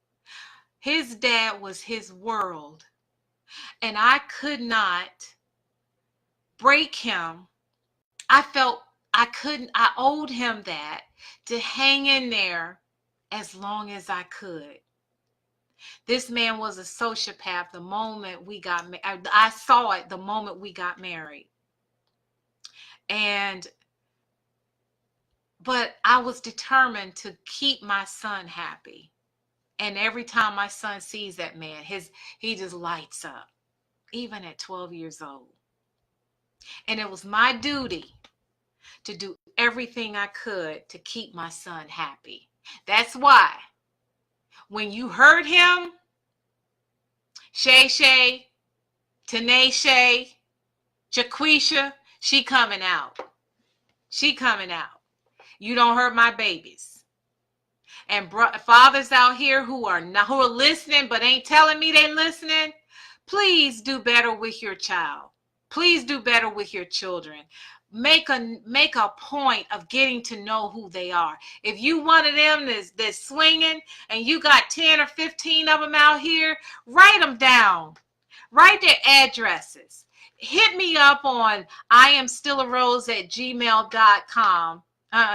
His dad was his world, and I could not break him. I felt I owed him that, to hang in there as long as I could. This man was a sociopath the moment we got married. I saw it the moment we got married. But I was determined to keep my son happy. And every time my son sees that man, he just lights up, even at 12 years old. And it was my duty to do everything I could to keep my son happy. That's why when you hurt him, Shay, Tanae, Jaquisha, she coming out. She coming out. You don't hurt my babies. And fathers out here who are listening but ain't telling me they listening, please do better with your child. Please do better with your children. Make a point of getting to know who they are. If you one of them that's swinging and you got 10 or 15 of them out here, write them down. Write their addresses. hit me up on iamstillarose@gmail.com.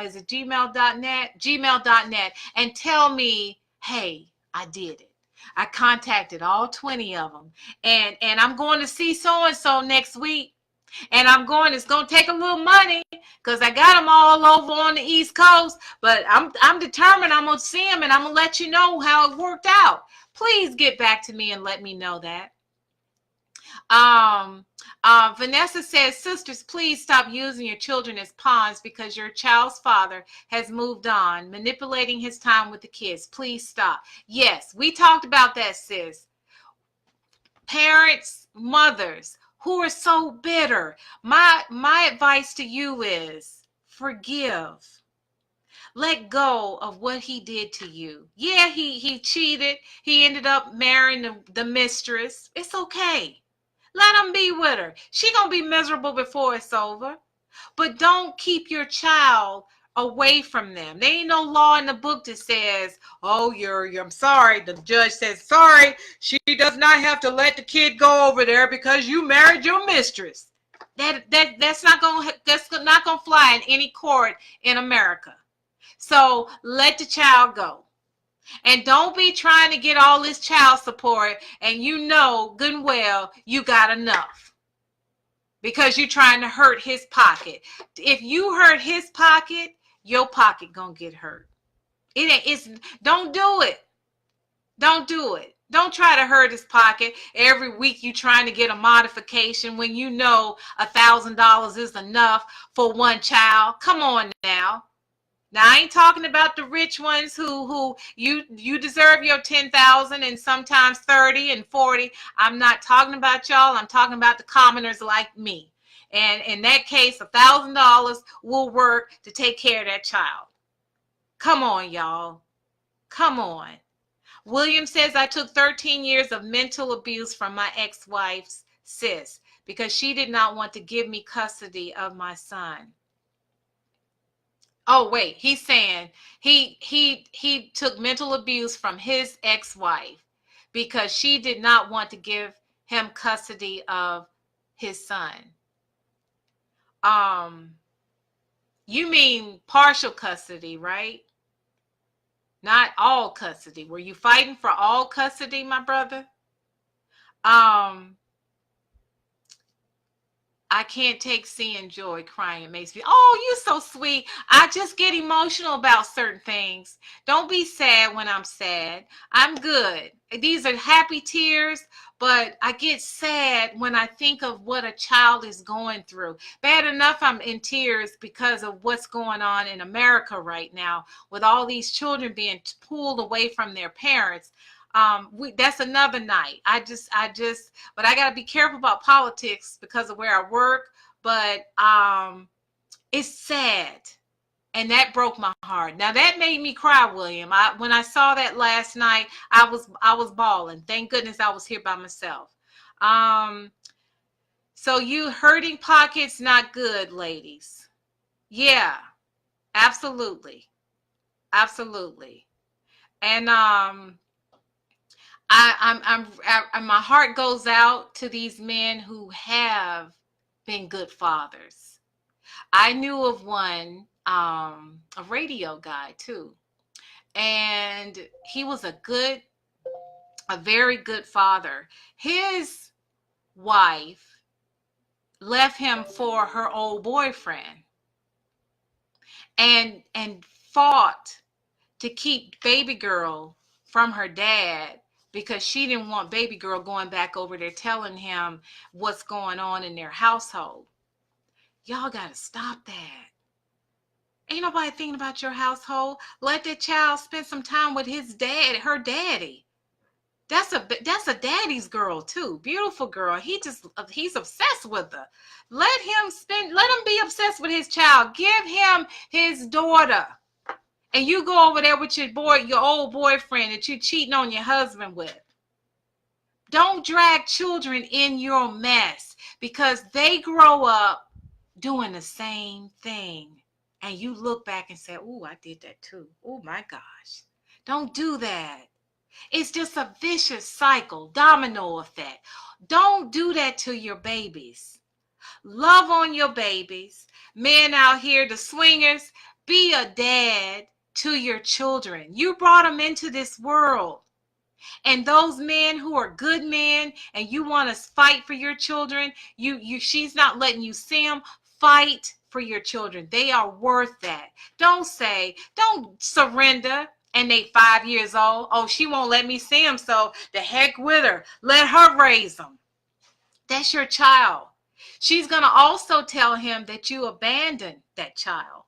Is it gmail.net? Gmail.net. And tell me, hey, I did it. I contacted all 20 of them. And I'm going to see so-and-so next week. And it's going to take a little money because I got them all over on the East Coast. But I'm determined I'm going to see them, and I'm going to let you know how it worked out. Please get back to me and let me know that. Vanessa says, sisters, please stop using your children as pawns because your child's father has moved on, manipulating his time with the kids. Please stop. Yes, we talked about that, sis. Parents, mothers who are so bitter. My advice to you is forgive. Let go of what he did to you. Yeah, he cheated. He ended up marrying the mistress. It's okay. Let him be with her. She gonna be miserable before it's over. But don't keep your child away from them. There ain't no law in the book that says, oh, I'm sorry. The judge says, sorry, she does not have to let the kid go over there because you married your mistress. That's not gonna fly in any court in America. So let the child go. And don't be trying to get all this child support and you know good and well you got enough because you're trying to hurt his pocket. If you hurt his pocket, your pocket gonna get hurt. Don't do it. Don't do it. Don't try to hurt his pocket. Every week you trying to get a modification when you know $1,000 is enough for one child. Come on now. Now I ain't talking about the rich ones who you deserve your 10,000 and sometimes 30 and 40. I'm not talking about y'all. I'm talking about the commoners like me. And in that case, $1,000 will work to take care of that child. Come on, y'all. Come on. William says, I took 13 years of mental abuse from my ex-wife's sis because she did not want to give me custody of my son. Oh, wait, he's saying he took mental abuse from his ex-wife because she did not want to give him custody of his son. You mean partial custody, right? Not all custody. Were you fighting for all custody, my brother? I can't take seeing Joy crying. It makes me, oh, you're so sweet. I just get emotional about certain things. Don't be sad when I'm sad. I'm good. These are happy tears, but I get sad when I think of what a child is going through. Bad enough I'm in tears because of what's going on in America right now with all these children being pulled away from their parents. That's another night. But I got to be careful about politics because of where I work. But it's sad. And that broke my heart. Now that made me cry, William. When I saw that last night, I was bawling. Thank goodness I was here by myself. So you hurting pockets, not good, ladies. Yeah, absolutely. Absolutely. And my heart goes out to these men who have been good fathers. I knew of one, a radio guy too, and he was a very good father. His wife left him for her old boyfriend and fought to keep baby girl from her dad because she didn't want baby girl going back over there telling him what's going on in their household. Y'all got to stop that. Ain't nobody thinking about your household. Let that child spend some time with his dad, her daddy. That's a daddy's girl too. Beautiful girl. He's obsessed with her. Let him be obsessed with his child. Give him his daughter. And you go over there with your old boyfriend that you cheating on your husband with. Don't drag children in your mess because they grow up doing the same thing. And you look back and say, oh, I did that too. Oh my gosh. Don't do that. It's just a vicious cycle, domino effect. Don't do that to your babies. Love on your babies. Men out here, the swingers, be a dad to your children. You brought them into this world. And those men who are good men and you want to fight for your children, she's not letting you see them. Fight for your children. They are worth that. Don't surrender and they 5 years old. Oh, she won't let me see them, so the heck with her. Let her raise them. That's your child. She's going to also tell him that you abandoned that child.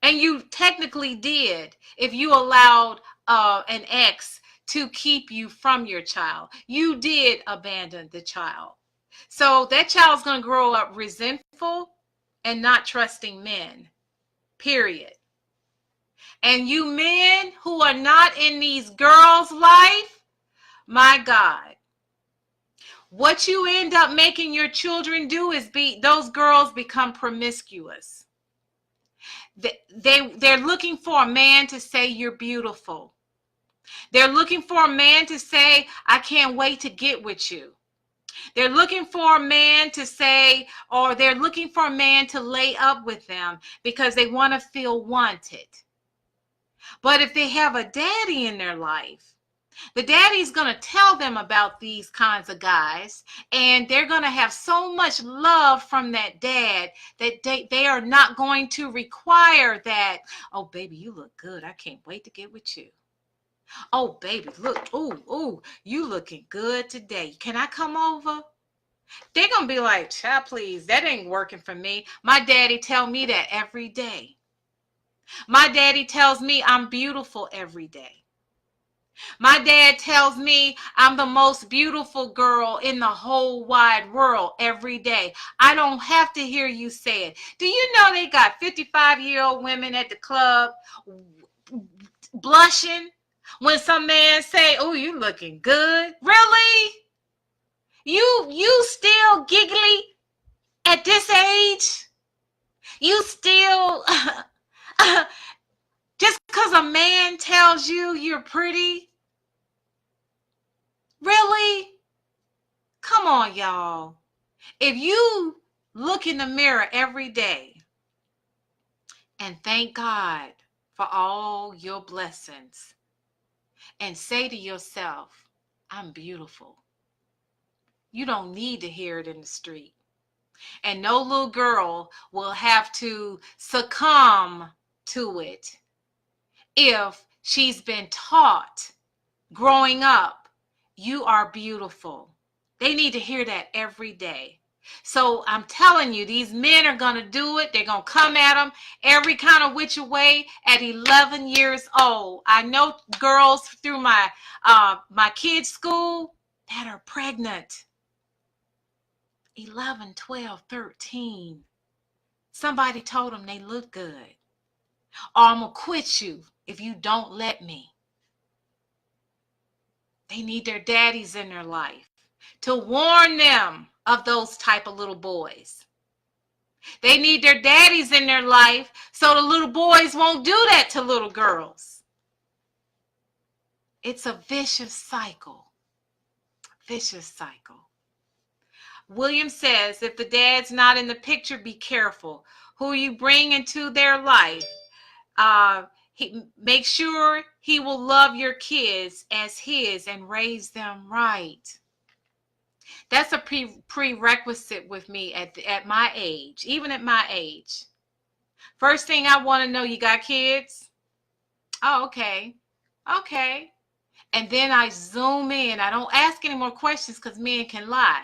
And you technically did if you allowed an ex to keep you from your child. You did abandon the child. So that child's going to grow up resentful and not trusting men, period. And you men who are not in these girls' life, my God, what you end up making your children do is those girls become promiscuous. They're looking for a man to say you're beautiful. They're looking for a man to say, I can't wait to get with you. They're looking for a man to say, or they're looking for a man to lay up with them because they want to feel wanted. But if they have a daddy in their life, the daddy's going to tell them about these kinds of guys, and they're going to have so much love from that dad that they are not going to require that, oh, baby, you look good. I can't wait to get with you. Oh, baby, look, ooh, you looking good today. Can I come over? They're going to be like, child, please, that ain't working for me. My daddy tell me that every day. My daddy tells me I'm beautiful every day. My dad tells me I'm the most beautiful girl in the whole wide world every day. I don't have to hear you say it. Do you know they got 55-year-old women at the club blushing when some man say, oh, you looking good? Really? You still giggly at this age? You still, just because a man tells you you're pretty? Really? Come on, y'all. If you look in the mirror every day and thank God for all your blessings and say to yourself, I'm beautiful. You don't need to hear it in the street. And no little girl will have to succumb to it if she's been taught growing up, you are beautiful. They need to hear that every day. So I'm telling you, these men are going to do it. They're going to come at them every kind of which way at 11 years old. I know girls through my kids' school that are pregnant. 11, 12, 13. Somebody told them they look good. Or I'm going to quit you if you don't let me. They need their daddies in their life to warn them of those type of little boys. They need their daddies in their life so the little boys won't do that to little girls. It's a vicious cycle. Vicious cycle. William says, if the dad's not in the picture, be careful. Who you bring into their life, make sure he will love your kids as his and raise them right. That's a prerequisite with me at my age, even at my age. First thing I want to know, you got kids? Oh, okay. Okay. And then I zoom in. I don't ask any more questions because men can lie.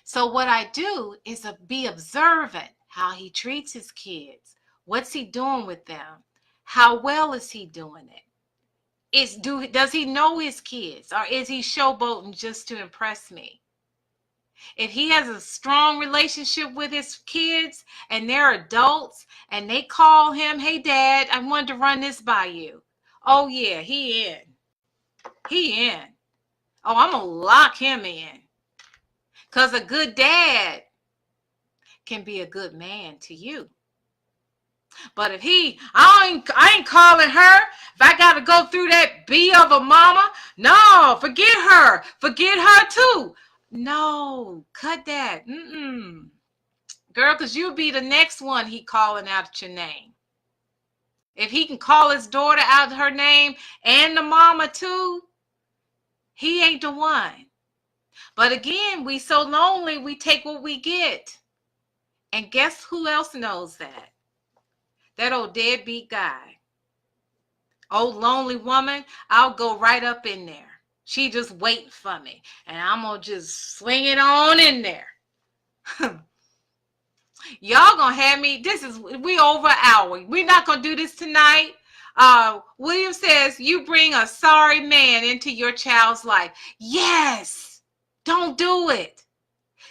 So what I do is be observant how he treats his kids. What's he doing with them? How well is he doing it? Does he know his kids, or is he showboating just to impress me? If he has a strong relationship with his kids and they're adults and they call him, hey, Dad, I wanted to run this by you. Oh, yeah, he in. He in. Oh, I'm going to lock him in. Because a good dad can be a good man to you. But if I ain't calling her. If I got to go through that B of a mama, no, forget her. Forget her too. No, cut that. Girl, because you'll be the next one he calling out your name. If he can call his daughter out her name and the mama too, he ain't the one. But again, we so lonely, we take what we get. And guess who else knows that? That old deadbeat guy. Old lonely woman, I'll go right up in there. She just waiting for me. And I'm going to just swing it on in there. Y'all going to have me. We over an hour. We're not going to do this tonight. William says, you bring a sorry man into your child's life. Yes. Don't do it.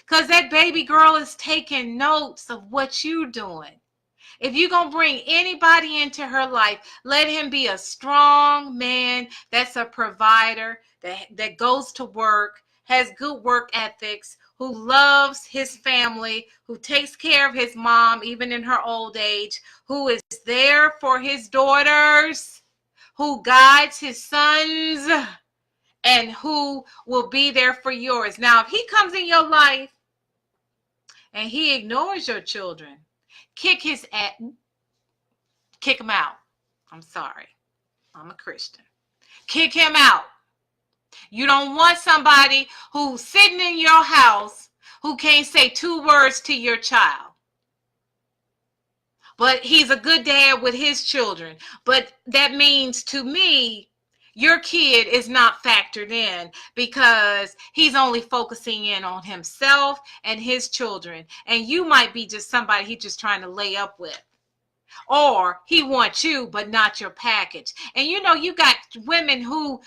Because that baby girl is taking notes of what you're doing. If you're going to bring anybody into her life, let him be a strong man that's a provider, that goes to work, has good work ethics, who loves his family, who takes care of his mom even in her old age, who is there for his daughters, who guides his sons, and who will be there for yours. Now, if he comes in your life and he ignores your children, kick him out. I'm sorry. I'm a Christian. Kick him out. You don't want somebody who's sitting in your house who can't say 2 words to your child. But he's a good dad with his children. But that means to me, your kid is not factored in because he's only focusing in on himself and his children. And you might be just somebody he's just trying to lay up with. Or he wants you, but not your package. And you know, you got women who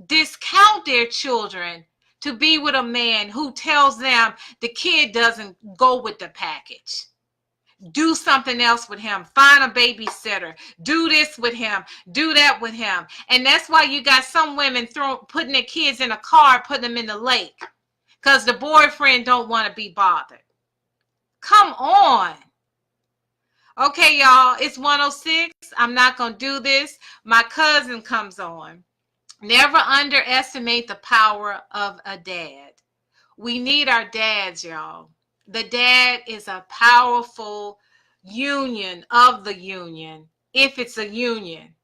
discount their children to be with a man who tells them the kid doesn't go with the package. Do something else with him. Find a babysitter. Do this with him. Do that with him. And that's why you got some women putting their kids in a car, putting them in the lake. Because the boyfriend don't want to be bothered. Come on. Okay, y'all, it's 1:06. I'm not going to do this. My cousin comes on. Never underestimate the power of a dad. We need our dads, y'all. The dad is a powerful union of the union, if it's a union.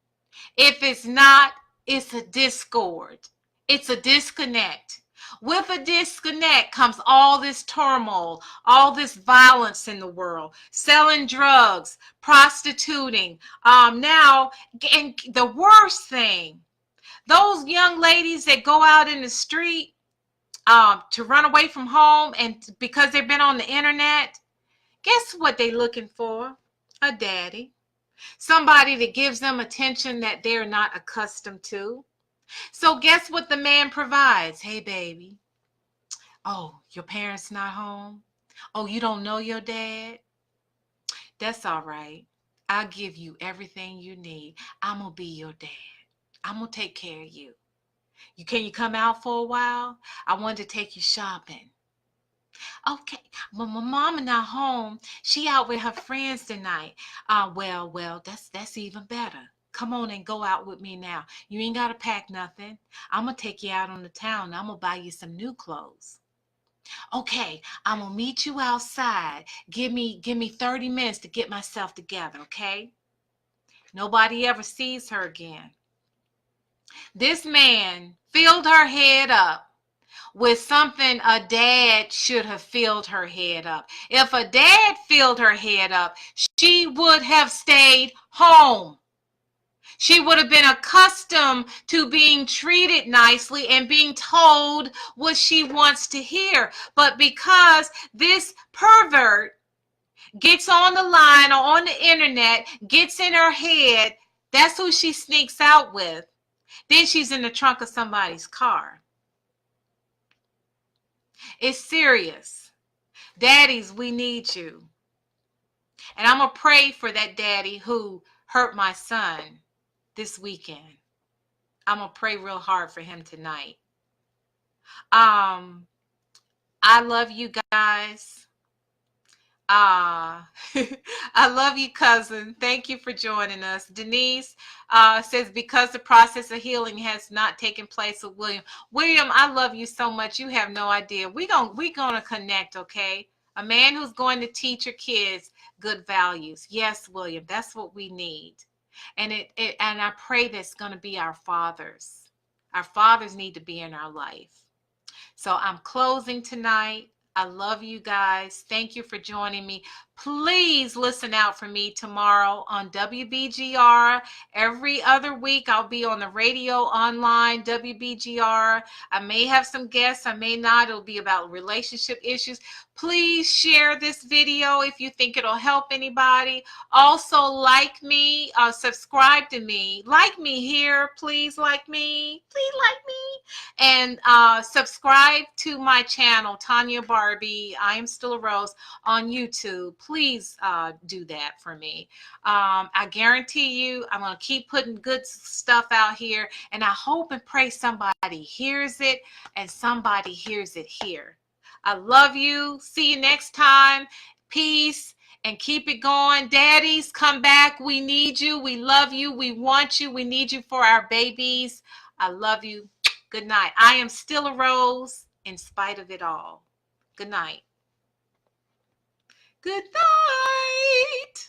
If it's not, it's a discord. It's a disconnect. With a disconnect comes all this turmoil, all this violence in the world, selling drugs, prostituting. Now, and the worst thing, those young ladies that go out in the street to run away from home and because they've been on the internet, guess what they're looking for? A daddy. Somebody that gives them attention that they're not accustomed to. So guess what the man provides? Hey, baby. Oh, your parents not home? Oh, you don't know your dad? That's all right. I'll give you everything you need. I'm going to be your dad. I'm going to take care of you. Can you come out for a while? I wanted to take you shopping. Okay, but my mama not home. She out with her friends tonight. Well, that's even better. Come on and go out with me now. You ain't gotta pack nothing. I'm gonna take you out on the town. I'm gonna buy you some new clothes. Okay, I'm gonna meet you outside. Give me 30 minutes to get myself together, okay? Nobody ever sees her again. This man filled her head up with something a dad should have filled her head up. If a dad filled her head up, she would have stayed home. She would have been accustomed to being treated nicely and being told what she wants to hear. But because this pervert gets on the line or on the internet, gets in her head, that's who she sneaks out with. Then she's in the trunk of somebody's car. It's serious. Daddies, we need you. And I'm going to pray for that daddy who hurt my son this weekend. I'm going to pray real hard for him tonight. I love you guys. Ah, I love you, cousin. Thank you for joining us. Denise says, because the process of healing has not taken place with William. William, I love you so much. You have no idea. We're gonna connect, okay? A man who's going to teach your kids good values. Yes, William, that's what we need. And I pray that's gonna be our fathers. Our fathers need to be in our life. So I'm closing tonight. I love you guys. Thank you for joining me. Please listen out for me tomorrow on WBGR. Every other week, I'll be on the radio online, WBGR. I may have some guests, I may not. It'll be about relationship issues. Please share this video if you think it'll help anybody. Also, like me, subscribe to me. Like me here. Please like me. Please like me. And subscribe to my channel, Tanya Barbie. I am still a Rose on YouTube. Please do that for me. I guarantee you, I'm going to keep putting good stuff out here. And I hope and pray somebody hears it and somebody hears it here. I love you. See you next time. Peace. And keep it going. Daddies, come back. We need you. We love you. We want you. We need you for our babies. I love you. Good night. I am still a Rose in spite of it all. Good night. Good night.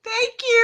Thank you.